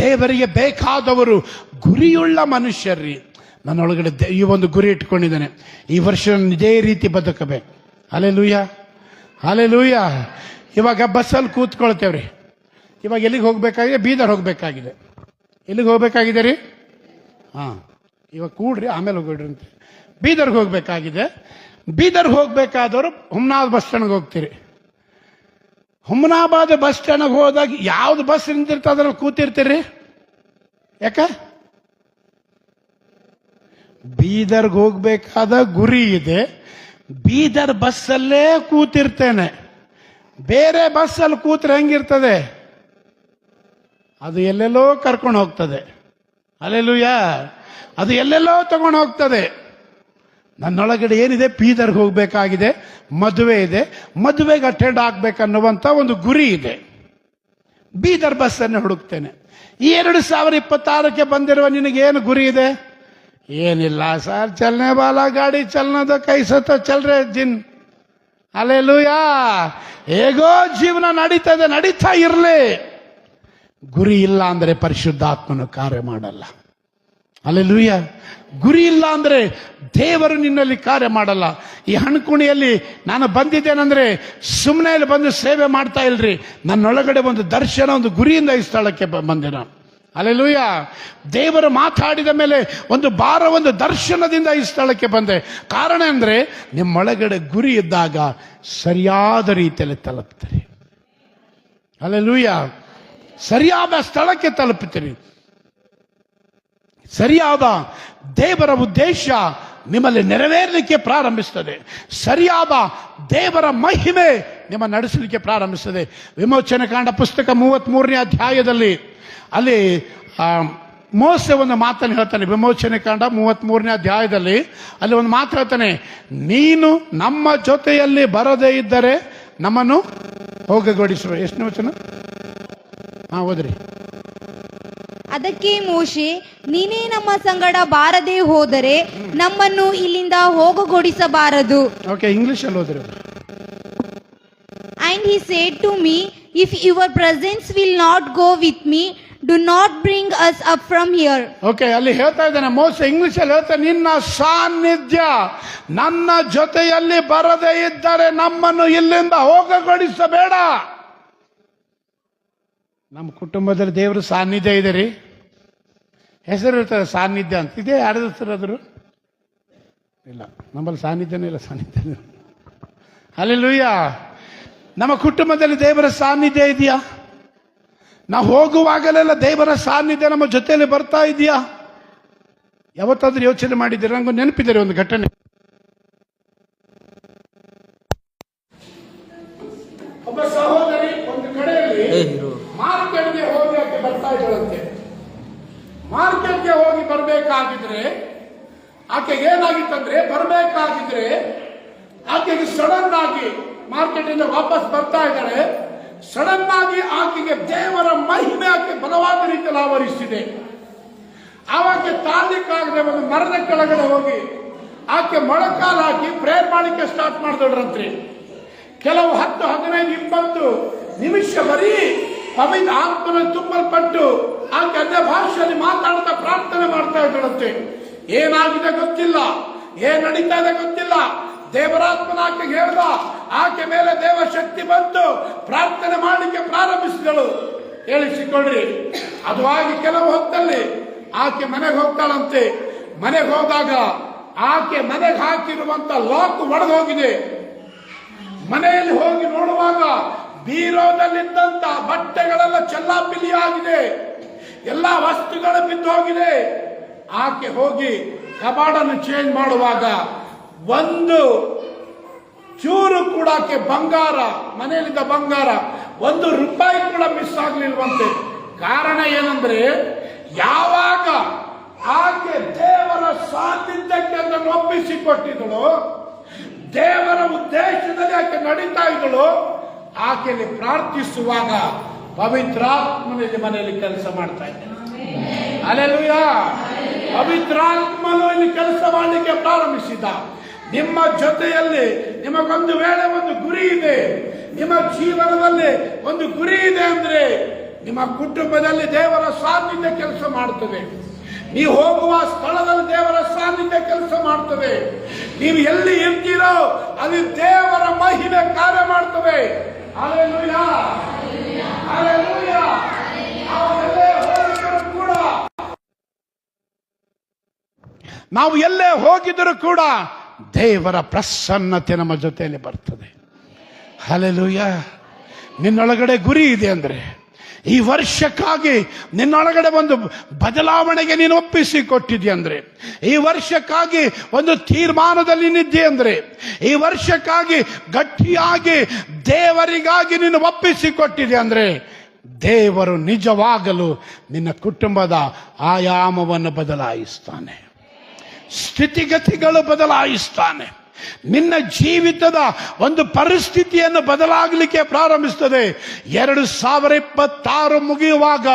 ದೇವರಿಗೆ ಬೇಕಾದವರು ಗುರಿಯುಳ್ಳ ಮನುಷ್ಯರ್ರಿ. ನನ್ನೊಳಗಡೆ ಈ ಒಂದು ಗುರಿ ಇಟ್ಕೊಂಡಿದ್ದೇನೆ. ಈ ವರ್ಷ ಇದೇ ರೀತಿ ಬದುಕಬೇಕು. Hallelujah, hallelujah. ಇವಾಗ ಬಸ್ಸಲ್ಲಿ ಕೂತ್ಕೊಳ್ತೇವ್ರಿ. ಇವಾಗ ಎಲ್ಲಿಗೆ ಹೋಗ್ಬೇಕಾಗಿದೆ? ಬೀದರ್ ಹೋಗ್ಬೇಕಾಗಿದೆ. ಎಲ್ಲಿಗೆ ಹೋಗ್ಬೇಕಾಗಿದೆ ರೀ? ಇವಾಗ ಕೂಡ್ರಿ, ಆಮೇಲೆ ಹೋಗ್ಬಿಡ್ರಿ ಅಂತ. ಬೀದರ್ಗೆ ಹೋಗ್ಬೇಕಾಗಿದೆ. ಬೀದರ್ಗೆ ಹೋಗ್ಬೇಕಾದವರು ಹುಮ್ನಾಬಾದ್ ಬಸ್ ಸ್ಟ್ಯಾಂಡ್ಗೆ ಹೋಗ್ತೀರಿ. ಹುಮ್ನಾಬಾದ್ ಬಸ್ ಸ್ಟ್ಯಾಂಡ್ಗೆ ಹೋದಾಗ ಯಾವ್ದು ಬಸ್ ನಿಂತಿರ್ತ ಅದ್ರಲ್ಲಿ ಕೂತಿರ್ತೀರಿ. ಯಾಕ? ಬೀದರ್ಗೆ ಹೋಗ್ಬೇಕಾದ ಗುರಿ ಇದೆ. ಬೀದರ್ ಬಸ್ಸಲ್ಲೇ ಕೂತಿರ್ತೇನೆ. ಬೇರೆ ಬಸ್ಸಲ್ಲಿ ಕೂತ್ರೆ ಹೆಂಗಿರ್ತದೆ? ಅದು ಎಲ್ಲೆಲ್ಲೋ ಕರ್ಕೊಂಡು ಹೋಗ್ತದೆ. ಹಲ್ಲೆಲೂಯಾ. ಅದು ಎಲ್ಲೆಲ್ಲೋ ತಗೊಂಡು ಹೋಗ್ತದೆ. ನನ್ನೊಳಗಡೆ ಏನಿದೆ? ಬೀದರ್ಗೆ ಹೋಗ್ಬೇಕಾಗಿದೆ, ಮದುವೆ ಇದೆ, ಮದುವೆಗೆ ಅಟೆಂಡ್ ಆಗ್ಬೇಕನ್ನುವಂತ ಒಂದು ಗುರಿ ಇದೆ. ಬೀದರ್ ಬಸ್ಸನ್ನು ಹುಡುಕ್ತೇನೆ. ಈ 2026ಕ್ಕೆ ಬಂದಿರುವ ನಿನಗೇನು ಗುರಿ ಇದೆ? ಏನಿಲ್ಲ ಸರ್, ಚಲನೆ ಬಾಲ ಗಾಡಿ ಚಲನದ ಕೈಸತ ಚಲ್ರೆ ಜಿನ್. ಹಲ್ಲೆಲೂಯಾ. ಹೇಗೋ ಜೀವನ ನಡೀತದೆ, ನಡೀತಾ ಇರಲಿ. ಗುರಿ ಇಲ್ಲ ಅಂದ್ರೆ ಪರಿಶುದ್ಧಾತ್ಮನು ಕಾರ್ಯ ಮಾಡಲ್ಲ. ಹಲ್ಲೆಲೂಯಾ. ಗುರಿ ಇಲ್ಲ ಅಂದ್ರೆ ದೇವರು ನಿನ್ನಲ್ಲಿ ಕಾರ್ಯ ಮಾಡಲ್ಲ. ಈ ಹಣ್ಕುಣಿಯಲ್ಲಿ ನಾನು ಬಂದಿದ್ದೇನೆಂದ್ರೆ ಸುಮ್ಮನೆ ಇಲ್ಲಿ ಬಂದು ಸೇವೆ ಮಾಡ್ತಾ ಇಲ್ರಿ. ನನ್ನೊಳಗಡೆ ಒಂದು ದರ್ಶನ, ಒಂದು ಗುರಿಯಿಂದ ಈ ಸ್ಥಳಕ್ಕೆ ಬಂದೆ ನಾನು. ಹಲ್ಲೆಲೂಯಾ. ದೇವರು ಮಾತಾಡಿದ ಮೇಲೆ ಒಂದು ಭಾರ, ಒಂದು ದರ್ಶನದಿಂದ ಈ ಸ್ಥಳಕ್ಕೆ ಬಂದೆ. ಕಾರಣ ಅಂದ್ರೆ ನಿಮ್ಮೊಳಗಡೆ ಗುರಿ ಇದ್ದಾಗ ಸರಿಯಾದ ರೀತಿಯಲ್ಲಿ ತಲುಪ್ತೀರಿ. ಹಲ್ಲೆಲೂಯಾ. ಸರಿಯಾದ ಸ್ಥಳಕ್ಕೆ ತಲುಪುತ್ತೀರಿ. ಸರಿಯಾದ ದೇವರ ಉದ್ದೇಶ ನಿಮ್ಮಲ್ಲಿ ನೆರವೇರಲಿಕ್ಕೆ ಪ್ರಾರಂಭಿಸ್ತದೆ. ಸರಿಯಾದ ದೇವರ ಮಹಿಮೆ ನಿಮ್ಮ ನಡೆಸಲಿಕ್ಕೆ ಪ್ರಾರಂಭಿಸ್ತದೆ. ವಿಮೋಚನೆ ಕಾಂಡ ಪುಸ್ತಕ 33ನೇ ಅಧ್ಯಾಯದಲ್ಲಿ ಅಲ್ಲಿ ಮೋಸೆ ಒಂದು ಮಾತನ್ನು ಹೇಳ್ತಾನೆ. ವಿಮೋಚನೆ ಕಾಂಡ 33ನೇ ಅಧ್ಯಾಯದಲ್ಲಿ ಅಲ್ಲಿ ಒಂದು ಮಾತು ಹೇಳ್ತಾನೆ, ನೀನು ನಮ್ಮ ಜೊತೆಯಲ್ಲಿ ಬರದೇ ಇದ್ದರೆ ನಮ್ಮನ್ನು ಹೋಗಗೊಡಿಸುವ. ಎಷ್ಟನೇ ವಚನ? ಓದ್ರಿ. ಅದಕ್ಕೆ ಮೋಶೆ, ನೀನೇ ನಮ್ಮ ಸಂಗಡ ಬಾರದೆ ಹೋದರೆ ನಮ್ಮನ್ನು ಇಲ್ಲಿಂದ ಹೋಗಗೊಡಿಸಬಾರದು. ಓಕೆ, ಇಂಗ್ಲಿಷ್ ಅಲ್ಲಿ ಓದ್ರಿ. And he said to me, if your presence will not go with me, do not bring us up from here. Okay, ಅಲ್ಲಿ ಹೇಳ್ತಾ ಇದ್ದಾನೆ ಮೋಸೆ. ಇಂಗ್ಲಿಷ್ ಅಲ್ಲಿ ಹೇಳ್ತಾನೆ, ನಿನ್ನ ಸಾನ್ನಿಧ್ಯ ನನ್ನ ಜೊತೆಯಲ್ಲಿ ಬರದೇ ಇದ್ದರೆ ನಮ್ಮನ್ನು ಇಲ್ಲಿಂದ ಹೋಗಗೊಡಿಸಬೇಡ. ನಮ್ಮ ಕುಟುಂಬದಲ್ಲಿ ದೇವರ ಸಾನ್ನಿಧ್ಯ ಇದೆ ರೀ. ಹೆಸರು ಇರ್ತದೆ ಸಾನ್ನಿಧ್ಯ ಅಂತ. ಇದೇ ಯಾರ್ದು ಹೆಸರು? ಇಲ್ಲ, ನಮ್ಮಲ್ಲಿ ಸಾನ್ನಿಧ್ಯನೇ ಇಲ್ಲ. ಸಾನ್ನಿಧ್ಯ. ಹಲ್ಲೆಲೂಯಾ. ನಮ್ಮ ಕುಟುಂಬದಲ್ಲಿ ದೇವರ ಸಾನ್ನಿಧ್ಯ ಇದೆಯಾ? ನಾವು ಹೋಗುವಾಗಲೆಲ್ಲ ದೇವರ ಸಾನ್ನಿಧ್ಯ ನಮ್ಮ ಜೊತೆಯಲ್ಲಿ ಬರ್ತಾ ಇದೆಯಾ? ಯಾವತ್ತಾದ್ರೂ ಯೋಚನೆ ಮಾಡಿದ್ದೀರಾ? ನಂಗೆ ನೆನಪಿದ್ದಾರೆ ಒಂದು ಘಟನೆ. ಒಬ್ಬ ಸಹೋದರಿ ಒಂದು ಕಡೆಯಲ್ಲಿ ಮಾರ್ಕೆಟ್ಗೆ ಹೋಗಿ ಆಕೆ ಬರ್ತಾ ಇದ್ದಳಂತೆ. ಮಾರ್ಕೆಟ್ಗೆ ಹೋಗಿ ಬರಬೇಕಾಗಿದ್ರೆ ಆಕೆಗೆ ಏನಾಗಿತ್ತಂದ್ರೆ, ಬರಬೇಕಾಗಿದ್ರೆ ಆಕೆಗೆ ಸಡನ್ ಆಗಿ ಮಾರ್ಕೆಟ್ ಇಂದ ವಾಪಸ್ ಬರ್ತಾ ಇದ್ದಾಳೆ. ಸಡನ್ ಆಗಿ ಆಕೆಗೆ ದೇವರ ಮಹಿಮೆ ಆಕೆ ಬಲವಾದ ರೀತಿಯಲ್ಲಿ ಆವರಿಸಿದೆ. ಆವಾಗ ತಾಳ್ಲಿಕ್ಕಾಗದೆ ಒಂದು ಮರದ ಕೆಳಗಡೆ ಹೋಗಿ ಆಕೆ ಮೊಳಕಾಲು ಹಾಕಿ ಪ್ರೇಯರ್ ಮಾಡಲಿಕ್ಕೆ ಸ್ಟಾರ್ಟ್ ಮಾಡಿದಳ್ರಂತ್ರಿ. ಕೆಲವು 10, 15, 20 ನಿಮಿಷ ಬರೀ ಪವಿತ್ರ ಆತ್ಮನ ತುಂಬಲ್ಪಟ್ಟು ಆಕೆ ಅನ್ಯ ಭಾಷೆಯಲ್ಲಿ ಮಾತಾಡ್ತಾ ಪ್ರಾರ್ಥನೆ ಮಾಡ್ತಾ ಇದ್ದಳಂತೆ. ಏನಾಗಿದೆ ಗೊತ್ತಿಲ್ಲ, ಏನ್ ನಡೀತಾ ಇದೆ ಗೊತ್ತಿಲ್ಲ. ದೇವರಾತ್ಮನ ಆಕೆಗೆ ಹೇಳ್ದ, ಆಕೆ ಮೇಲೆ ದೇವ ಶಕ್ತಿ ಬಂತು, ಪ್ರಾರ್ಥನೆ ಮಾಡಲಿಕ್ಕೆ ಪ್ರಾರಂಭಿಸಿದಳು. ಹೇಳಿಸಿಕೊಳ್ಳ್ರಿ, ಅದು ಆಗಿ ಕೆಲವು ಹೊತ್ತಲ್ಲಿ ಆಕೆ ಮನೆಗೆ ಹೋಗ್ತಾಳಂತೆ. ಮನೆಗೆ ಹೋದಾಗ ಆಕೆ ಮನೆಗೆ ಹಾಕಿರುವಂತ ಲಾಕ್ ಒಡೆದು ಹೋಗಿದೆ. ಮನೆಯಲ್ಲಿ ಹೋಗಿ ನೋಡುವಾಗ ಬೀರೋದಲ್ಲಿದ್ದಂತ ಬಟ್ಟೆಗಳೆಲ್ಲ ಚೆಲ್ಲಾಪಿಲ್ಲಿ ಆಗಿದೆ, ಎಲ್ಲಾ ವಸ್ತುಗಳು ಬಿದ್ದು ಹೋಗಿದೆ. ಆಕೆ ಹೋಗಿ ಕಬಾಡನ್ನು ಚೇಂಜ್ ಮಾಡುವಾಗ ಒಂದು ಚೂರು ಕೂಡ ಆಕೆ ಬಂಗಾರ, ಮನೆಯಲ್ಲಿದ್ದ ಬಂಗಾರ ₹1 ಕೂಡ ಮಿಸ್ ಆಗ್ಲಿಲ್ವಂತೆ. ಕಾರಣ ಏನಂದ್ರೆ, ಯಾವಾಗ ಆಕೆ ದೇವರ ಸಾನ್ನಿಧ್ಯಕ್ಕೆ ಅದನ್ನು ಒಪ್ಪಿಸಿಕೊಟ್ಟಿದ್ದಳು, ದೇವರ ಉದ್ದೇಶದಲ್ಲಿ ಆಕೆ ನಡೀತಾ ಇದ್ದಳು, ಆಕೆಯಲ್ಲಿ ಪ್ರಾರ್ಥಿಸುವಾಗ ಪವಿತ್ರಾತ್ಮನಲ್ಲಿ ಮನೆಯಲ್ಲಿ ಕೆಲಸ ಮಾಡ್ತಾ ಇದ್ದ. ಹಲ್ಲೆಲೂಯಾ. ಪವಿತ್ರಾತ್ಮನು ಇಲ್ಲಿ ಕೆಲಸ ಮಾಡಲಿಕ್ಕೆ ಪ್ರಾರಂಭಿಸಿದ. ನಿಮ್ಮ ಜೊತೆಯಲ್ಲಿ ನಿಮಗೊಂದು ವೇಳೆ ಒಂದು ಗುರಿ ಇದೆ, ನಿಮ್ಮ ಜೀವನದಲ್ಲಿ ಒಂದು ಗುರಿ ಇದೆ ಅಂದ್ರೆ ನಿಮ್ಮ ಕುಟುಂಬದಲ್ಲಿ ದೇವರ ಸಾನ್ನಿಧ್ಯ ಕೆಲಸ ಮಾಡುತ್ತದೆ. ನೀವು ಹೋಗುವ ಸ್ಥಳದಲ್ಲಿ ದೇವರ ಸಾನ್ನಿಧ್ಯ ಕೆಲಸ ಮಾಡ್ತದೆ. ನೀವು ಎಲ್ಲಿ ಇರ್ತೀರೋ ಅಲ್ಲಿ ದೇವರ ಮಹಿಮೆ ಕಾರ್ಯ ಮಾಡ್ತವೆ. Hallelujah, hallelujah. ನಾವು ಎಲ್ಲೇ ಹೋಗಿದರೂ ಕೂಡ ದೇವರ ಪ್ರಸನ್ನತೆ ನಮ್ಮ ಜೊತೆಯಲ್ಲಿ ಬರ್ತದೆ. ಹಲ್ಲೆಲೂಯಾ. ನಿನ್ನೊಳಗಡೆ ಗುರಿ ಇದೆ ಅಂದ್ರೆ, ಈ ವರ್ಷಕ್ಕಾಗಿ ನಿನ್ನೊಳಗಡೆ ಒಂದು ಬದಲಾವಣೆಗೆ ನೀನು ಒಪ್ಪಿಸಿಕೊಟ್ಟಿದ್ದೆ ಅಂದ್ರೆ, ಈ ವರ್ಷಕ್ಕಾಗಿ ಒಂದು ತೀರ್ಮಾನದಲ್ಲಿ ನಿದ್ದೆ ಅಂದ್ರೆ, ಈ ವರ್ಷಕ್ಕಾಗಿ ಗಟ್ಟಿಯಾಗಿ ದೇವರಿಗಾಗಿ ನೀನು ಒಪ್ಪಿಸಿಕೊಟ್ಟಿದೆ ಅಂದ್ರೆ, ದೇವರು ನಿಜವಾಗಲು ನಿನ್ನ ಕುಟುಂಬದ ಆಯಾಮವನ್ನು ಬದಲಾಯಿಸ್ತಾನೆ, ಸ್ಥಿತಿಗತಿಗಳು ಬದಲಾಯಿಸ್ತಾನೆ. ನಿನ್ನ ಜೀವಿತದ ಒಂದು ಪರಿಸ್ಥಿತಿಯನ್ನು ಬದಲಾಗಲಿಕ್ಕೆ ಪ್ರಾರಂಭಿಸ್ತದೆ. 2026 ಮುಗಿಯುವಾಗ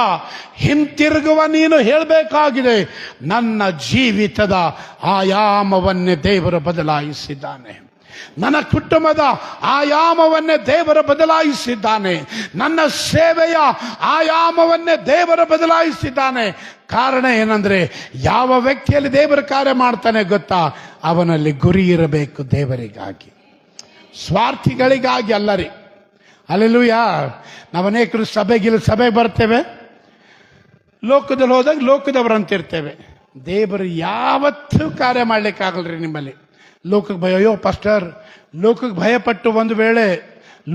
ಹಿಂತಿರುಗುವ ನೀನು ಹೇಳಬೇಕಾಗಿದೆ, ನನ್ನ ಜೀವಿತದ ಆಯಾಮವನ್ನೇ ದೇವರು ಬದಲಾಯಿಸಿದ್ದಾನೆ, ನನ್ನ ಕುಟುಂಬದ ಆಯಾಮವನ್ನೇ ದೇವರು ಬದಲಾಯಿಸಿದ್ದಾನೆ, ನನ್ನ ಸೇವೆಯ ಆಯಾಮವನ್ನೇ ದೇವರು ಬದಲಾಯಿಸಿದ್ದಾನೆ. ಕಾರಣ ಏನಂದ್ರೆ, ಯಾವ ವ್ಯಕ್ತಿಯಲ್ಲಿ ದೇವರ ಕಾರ್ಯ ಮಾಡ್ತಾನೆ ಗೊತ್ತಾ, ಅವನಲ್ಲಿ ಗುರಿ ಇರಬೇಕು ದೇವರಿಗಾಗಿ, ಸ್ವಾರ್ಥಿಗಳಿಗಾಗಿ ಅಲ್ಲರಿ. ಹಲ್ಲೆಲೂಯಾ. ನಾವು ಅನೇಕರು ಸಭೆಗೆ ಬರ್ತೇವೆ, ಲೋಕದಲ್ಲಿ ಹೋದಾಗ ಲೋಕದವರಂತಿರ್ತೇವೆ. ದೇವರು ಯಾವತ್ತೂ ಕಾರ್ಯ ಮಾಡ್ಲಿಕ್ಕಾಗಲ್ರಿ ನಿಮ್ಮಲ್ಲಿ. ಲೋಕಕ್ಕೆ ಭಯ, ಅಯ್ಯೋ ಪಾಸ್ಟರ್, ಲೋಕಕ್ಕೆ ಭಯಪಟ್ಟು ಒಂದು ವೇಳೆ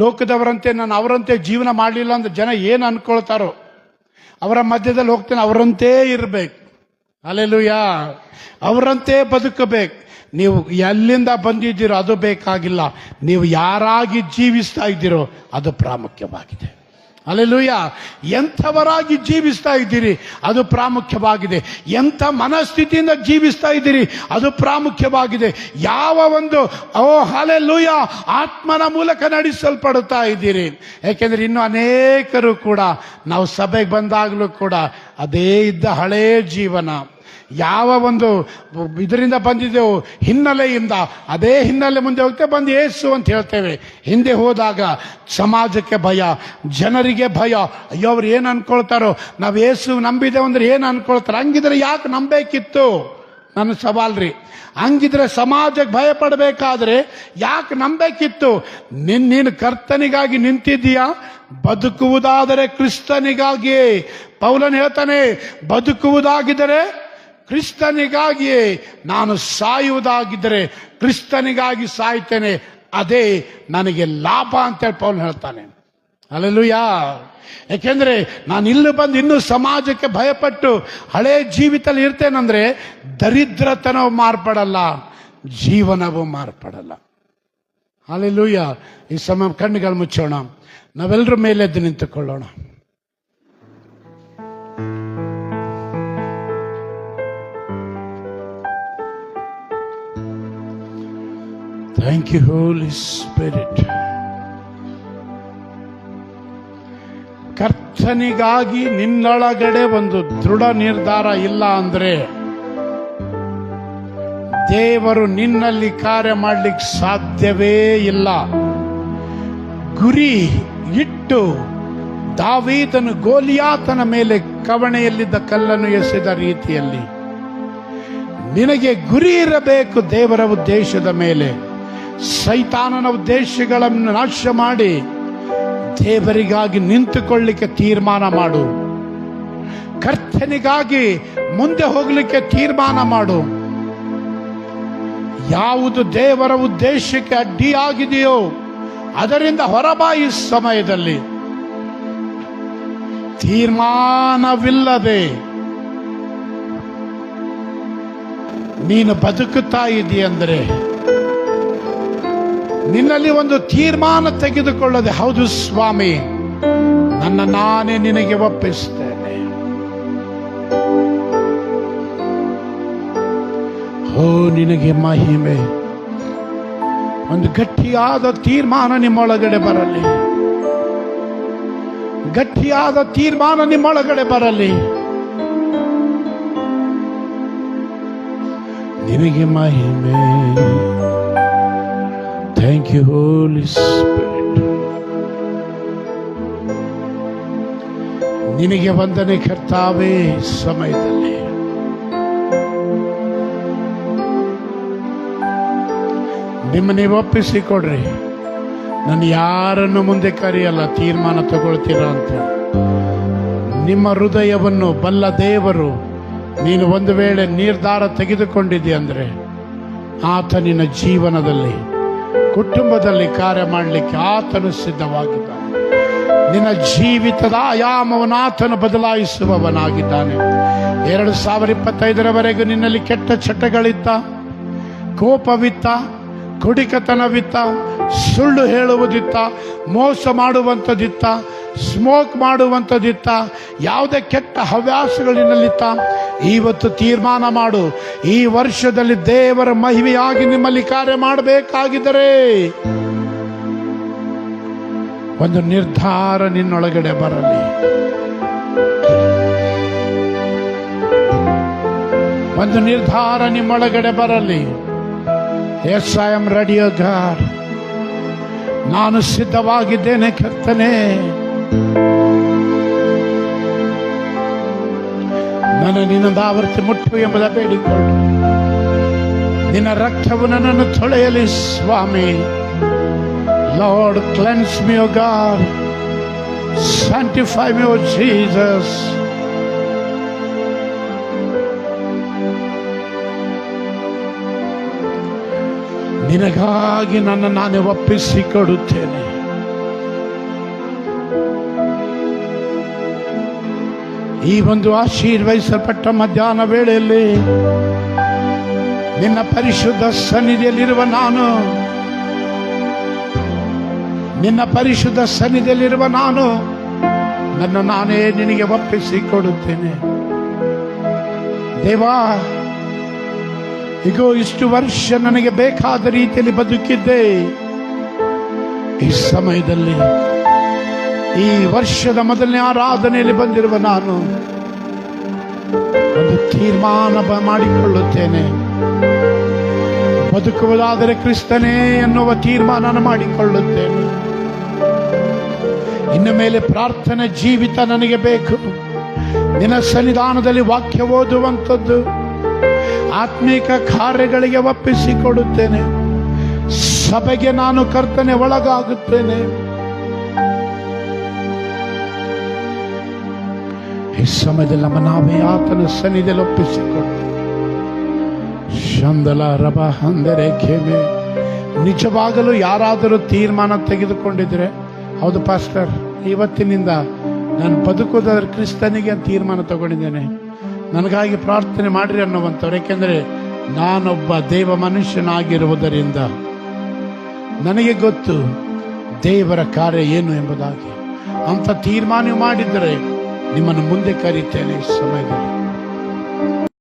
ಲೋಕದವರಂತೆ ನಾನು ಅವರಂತೆ ಜೀವನ ಮಾಡಲಿಲ್ಲ ಅಂದ್ರೆ ಜನ ಏನು ಅನ್ಕೊಳ್ತಾರೋ, ಅವರ ಮಧ್ಯದಲ್ಲಿ ಹೋಗ್ತೇನೆ, ಅವರಂತೆ ಇರಬೇಕು. ಹಲ್ಲೆಲೂಯಾ. ಅವರಂತೆ ಬದುಕಬೇಕು. ನೀವು ಎಲ್ಲಿಂದ ಬಂದಿದ್ದೀರೋ ಅದು ಬೇಕಾಗಿಲ್ಲ, ನೀವು ಯಾರಾಗಿ ಜೀವಿಸ್ತಾ ಇದ್ದೀರೋ ಅದು ಪ್ರಾಮುಖ್ಯವಾಗಿದೆ. ಹಲ್ಲೆಲೂಯಾ. ಎಂಥವರಾಗಿ ಜೀವಿಸ್ತಾ ಇದ್ದೀರಿ ಅದು ಪ್ರಾಮುಖ್ಯವಾಗಿದೆ. ಎಂಥ ಮನಸ್ಥಿತಿಯಿಂದ ಜೀವಿಸ್ತಾ ಇದ್ದೀರಿ ಅದು ಪ್ರಾಮುಖ್ಯವಾಗಿದೆ. ಯಾವ ಒಂದು ಹಲ್ಲೆಲೂಯಾ ಆತ್ಮನ ಮೂಲಕ ನಡೆಸಲ್ಪಡುತ್ತಾ ಇದ್ದೀರಿ. ಯಾಕೆಂದ್ರೆ ಇನ್ನು ಅನೇಕರು ಕೂಡ ನಾವು ಸಭೆಗೆ ಬಂದಾಗಲೂ ಕೂಡ ಅದೇ ಇದ್ದ ಹಳೇ ಜೀವನ, ಯಾವ ಒಂದು ಇದರಿಂದ ಬಂದಿದ್ದೆವು ಹಿನ್ನೆಲೆಯಿಂದ ಅದೇ ಹಿನ್ನೆಲೆ ಮುಂದೆ ಹೋಗ್ತೇವೆ, ಬಂದು ಏಸು ಅಂತ ಹೇಳ್ತೇವೆ. ಹಿಂದೆ ಹೋದಾಗ ಸಮಾಜಕ್ಕೆ ಭಯ, ಜನರಿಗೆ ಭಯ, ಅಯ್ಯೋ ಅವ್ರು ಏನು ಅನ್ಕೊಳ್ತಾರೋ, ನಾವು ಏಸು ನಂಬಿದ್ದೇವೆ ಅಂದ್ರೆ ಏನು ಅನ್ಕೊಳ್ತಾರೆ, ಹಂಗಿದ್ರೆ ಯಾಕೆ ನಂಬೇಕಿತ್ತು? ನನ್ನ ಸವಾಲ್ರಿ. ಹಂಗಿದ್ರೆ ಸಮಾಜಕ್ಕೆ ಭಯ ಪಡಬೇಕಾದ್ರೆ ಯಾಕೆ ನಂಬೇಕಿತ್ತು? ನೀನು ಕರ್ತನಿಗಾಗಿ ನಿಂತಿದ್ದೀಯಾ? ಬದುಕುವುದಾದರೆ ಕ್ರಿಸ್ತನಿಗಾಗಿ. ಪೌಲನ್ ಹೇಳ್ತಾನೆ, ಬದುಕುವುದಾಗಿದ್ದರೆ ಕ್ರಿಸ್ತನಿಗಾಗಿಯೇ, ನಾನು ಸಾಯುವುದಾಗಿದ್ದರೆ ಕ್ರಿಸ್ತನಿಗಾಗಿ ಸಾಯ್ತೇನೆ, ಅದೇ ನನಗೆ ಲಾಭ ಅಂತೇಳಿ ಪೌಲ್ ಹೇಳ್ತಾನೆ. ಹಲ್ಲೆಲೂಯಾ. ಯಾಕೆಂದ್ರೆ ನಾನು ಇಲ್ಲಿ ಬಂದು ಇನ್ನೂ ಸಮಾಜಕ್ಕೆ ಭಯಪಟ್ಟು ಹಳೇ ಜೀವಿತದಲ್ಲಿ ಇರ್ತೇನಂದ್ರೆ ದರಿದ್ರತನವು ಮಾರ್ಪಡಲ್ಲ, ಜೀವನವೂ ಮಾರ್ಪಡಲ್ಲ. ಹಲ್ಲೆಲೂಯಾ. ಈ ಸಮಯ ಕಣ್ಣುಗಳು ಮುಚ್ಚೋಣ, ನಾವೆಲ್ಲರ ಮೇಲೆದ್ದು ನಿಂತುಕೊಳ್ಳೋಣ. Thank you Holi Spirit. ಕರ್ತನಿಗಾಗಿ ನಿನ್ನೊಳಗಡೆ ಒಂದು ದೃಢ ನಿರ್ಧಾರ ಇಲ್ಲ ಅಂದ್ರೆ ದೇವರು ನಿನ್ನಲ್ಲಿ ಕಾರ್ಯ ಮಾಡಲಿಕ್ಕೆ ಸಾಧ್ಯವೇ ಇಲ್ಲ. ಗುರಿ ಇಟ್ಟು ದಾವೀದನು ಗೋಲಿಯಾತನ ಮೇಲೆ ಕವಣೆಯಲ್ಲಿದ್ದ ಕಲ್ಲನ್ನು ಎಸೆದ ರೀತಿಯಲ್ಲಿ ನಿನಗೆ ಗುರಿ ಇರಬೇಕು. ದೇವರ ಉದ್ದೇಶದ ಮೇಲೆ ಸೈತಾನನ ಉದ್ದೇಶಗಳನ್ನು ನಾಶ ಮಾಡಿ ದೇವರಿಗಾಗಿ ನಿಂತುಕೊಳ್ಳಿಕ್ಕೆ ತೀರ್ಮಾನ ಮಾಡು. ಕರ್ತನಿಗಾಗಿ ಮುಂದೆ ಹೋಗಲಿಕ್ಕೆ ತೀರ್ಮಾನ ಮಾಡು. ಯಾವುದು ದೇವರ ಉದ್ದೇಶಕ್ಕೆ ಅಡ್ಡಿಯಾಗಿದೆಯೋ ಅದರಿಂದ ಹೊರಬಾ. ಈ ಸಮಯದಲ್ಲಿ ತೀರ್ಮಾನವಿಲ್ಲದೆ ನೀನು ಬದುಕುತ್ತಾ ಇದೆಯಂದ್ರೆ ನಿನ್ನಲ್ಲಿ ಒಂದು ತೀರ್ಮಾನ ತೆಗೆದುಕೊಳ್ಳದೆ, ಹೌದು ಸ್ವಾಮಿ, ನಾನೇ ನಿನಗೆ ಒಪ್ಪಿಸ್ತೇನೆ. ಓ ನಿನಗೆ ಮಹಿಮೆ. ಒಂದು ಗಟ್ಟಿಯಾದ ತೀರ್ಮಾನ ನಿಮ್ಮೊಳಗಡೆ ಬರಲಿ. ಗಟ್ಟಿಯಾದ ತೀರ್ಮಾನ ನಿಮ್ಮೊಳಗಡೆ ಬರಲಿ. ನಿನಗೆ ಮಹಿಮೆ. Thank you Holi spirit. ನಿನಗೆ ವಂದನೆ ಕರ್ತಾವೇ. ಸಮಯದಲ್ಲಿ ನಿಮ್ಮನ್ನೇ ಒಪ್ಪಿಸಿಕೊಡ್ರಿ. ನಾನು ಯಾರನ್ನು ಮುಂದೆ ಕರೆಯಲ್ಲ, ತೀರ್ಮಾನ ತಗೊಳ್ತೀರಾ ಅಂತ. ನಿಮ್ಮ ಹೃದಯವನ್ನು ಬಲ್ಲ ದೇವರು. ನೀನು ಒಂದು ವೇಳೆ ನಿರ್ಧಾರ ತೆಗೆದುಕೊಂಡಿದ್ದೆ ಅಂದರೆ ಆತ ನಿನ್ನ ಜೀವನದಲ್ಲಿ, ಕುಟುಂಬದಲ್ಲಿ ಕಾರ್ಯ ಮಾಡಲಿಕ್ಕೆ ಆತನು ಸಿದ್ಧವಾಗಿದ್ದಾನೆ. ನಿನ್ನ ಜೀವಿತದ ಆಯಾಮವನ್ನು ಆತನು ಬದಲಾಯಿಸುವವನಾಗಿದ್ದಾನೆ. 2025ರವರೆಗೂ ನಿನ್ನಲ್ಲಿ ಕೆಟ್ಟ ಚಟಗಳಿತ್ತ, ಕೋಪವಿತ್ತ, ಕುಡಿಕತನವಿತ್ತ, ಸುಳ್ಳು ಹೇಳುವುದಿತ್ತ, ಮೋಸ ಮಾಡುವಂಥದ್ದಿತ್ತ, ಸ್ಮೋಕ್ ಮಾಡುವಂಥದ್ದಿತ್ತ, ಯಾವುದೇ ಕೆಟ್ಟ ಹವ್ಯಾಸಗಳಿನಲ್ಲಿತ್ತ, ಇವತ್ತು ತೀರ್ಮಾನ ಮಾಡು. ಈ ವರ್ಷದಲ್ಲಿ ದೇವರ ಮಹಿಮೆಯಾಗಿ ನಿಮ್ಮಲ್ಲಿ ಕಾರ್ಯ ಮಾಡಬೇಕಾಗಿದ್ದರೆ ಒಂದು ನಿರ್ಧಾರ ನಿನ್ನೊಳಗಡೆ ಬರಲಿ. ಒಂದು ನಿರ್ಧಾರ ನಿಮ್ಮೊಳಗಡೆ ಬರಲಿ. Yes, I am ready oh God. ನಾನು ಸಿದ್ಧವಾಗಿದ್ದೇನೆ ಕರ್ತನೇ. ನನ್ನ ನಿನ್ನದ ಆವರ್ತಿ ಮುಟ್ಟು ಎಂಬುದ ಬೇಡಿಕೊಂಡು ನಿನ್ನ ರಕ್ತವು ನನ್ನನ್ನು ತೊಳೆಯಲಿ ಸ್ವಾಮಿ. ಲಾರ್ಡ್, ಕ್ಲೆನ್ಸ್ ಮಿ ಓ ಗಾಡ್, ಸ್ಯಾಂಟಿಫೈ ಮಿ ಓ ಜೀಸಸ್. ನಿನಗಾಗಿ ನಾನೇ ಒಪ್ಪಿಸಿಕೊಡುತ್ತೇನೆ. ಈ ಒಂದು ಆಶೀರ್ವದಿಸಲ್ಪಟ್ಟ ಮಧ್ಯಾಹ್ನ ವೇಳೆಯಲ್ಲಿ ನಿನ್ನ ಪರಿಶುದ್ಧ ಸನ್ನಿಧಿಯಲ್ಲಿರುವ ನಾನು, ನಿನ್ನ ಪರಿಶುದ್ಧ ಸನ್ನಿಧಿಯಲ್ಲಿರುವ ನಾನು ನಾನೇ ನಿನಗೆ ಒಪ್ಪಿಸಿಕೊಡುತ್ತೇನೆ. ದೇವಾ, ಈಗೋ ಇಷ್ಟು ವರ್ಷ ನನಗೆ ಬೇಕಾದ ರೀತಿಯಲ್ಲಿ ಬದುಕಿದ್ದೆ. ಈ ಸಮಯದಲ್ಲಿ ಈ ವರ್ಷದ ಮೊದಲನೇ ಆರಾಧನೆಯಲ್ಲಿ ಬಂದಿರುವ ನಾನು ಒಂದು ತೀರ್ಮಾನ ಮಾಡಿಕೊಳ್ಳುತ್ತೇನೆ. ಬದುಕುವುದಾದರೆ ಕ್ರಿಸ್ತನೇ ಎನ್ನುವ ತೀರ್ಮಾನ ಮಾಡಿಕೊಳ್ಳುತ್ತೇನೆ. ಇನ್ನು ಮೇಲೆ ಪ್ರಾರ್ಥನೆ ಜೀವಿತ ನನಗೆ ಬೇಕು. ನಿನ್ನ ಸನ್ನಿಧಾನದಲ್ಲಿ ವಾಕ್ಯ ಓದುವಂಥದ್ದು, ಆತ್ಮೀಕ ಕಾರ್ಯಗಳಿಗೆ ಒಪ್ಪಿಸಿಕೊಡುತ್ತೇನೆ. ಸಭೆಗೆ ನಾನು ಕರ್ತನೆ ಒಳಗಾಗುತ್ತೇನೆ. ಈ ಸಮಯದಲ್ಲಿ ನಾವೇ ಆತನ ಸನ್ನಿಧಿಯಲ್ಲಿ ಒಪ್ಪಿಸಿಕೊಡು. ಶಂದಲ ರಬ ಅಂದರೆ ಖೇಮೆ. ನಿಜವಾಗಲೂ ಯಾರಾದರೂ ತೀರ್ಮಾನ ತೆಗೆದುಕೊಂಡಿದ್ರೆ, ಹೌದು ಪಾಸ್ಟರ್, ಇವತ್ತಿನಿಂದ ನಾನು ಬದುಕುವುದಾದ್ರೆ ಕ್ರಿಸ್ತನಿಗೆ ತೀರ್ಮಾನ ತಗೊಂಡಿದ್ದೇನೆ, ನನಗಾಗಿ ಪ್ರಾರ್ಥನೆ ಮಾಡಿರಿ ಅನ್ನುವಂಥವ್ರು. ಯಾಕೆಂದರೆ ನಾನೊಬ್ಬ ದೇವ ಮನುಷ್ಯನಾಗಿರುವುದರಿಂದ ನನಗೆ ಗೊತ್ತು ದೇವರ ಕಾರ್ಯ ಏನು ಎಂಬುದಾಗಿ. ಅಂತ ತೀರ್ಮಾನ ಮಾಡಿದರೆ ನಿಮ್ಮನ್ನು ಮುಂದೆ ಕರೀತೇನೆ ಈ ಸಮಯದಲ್ಲಿ.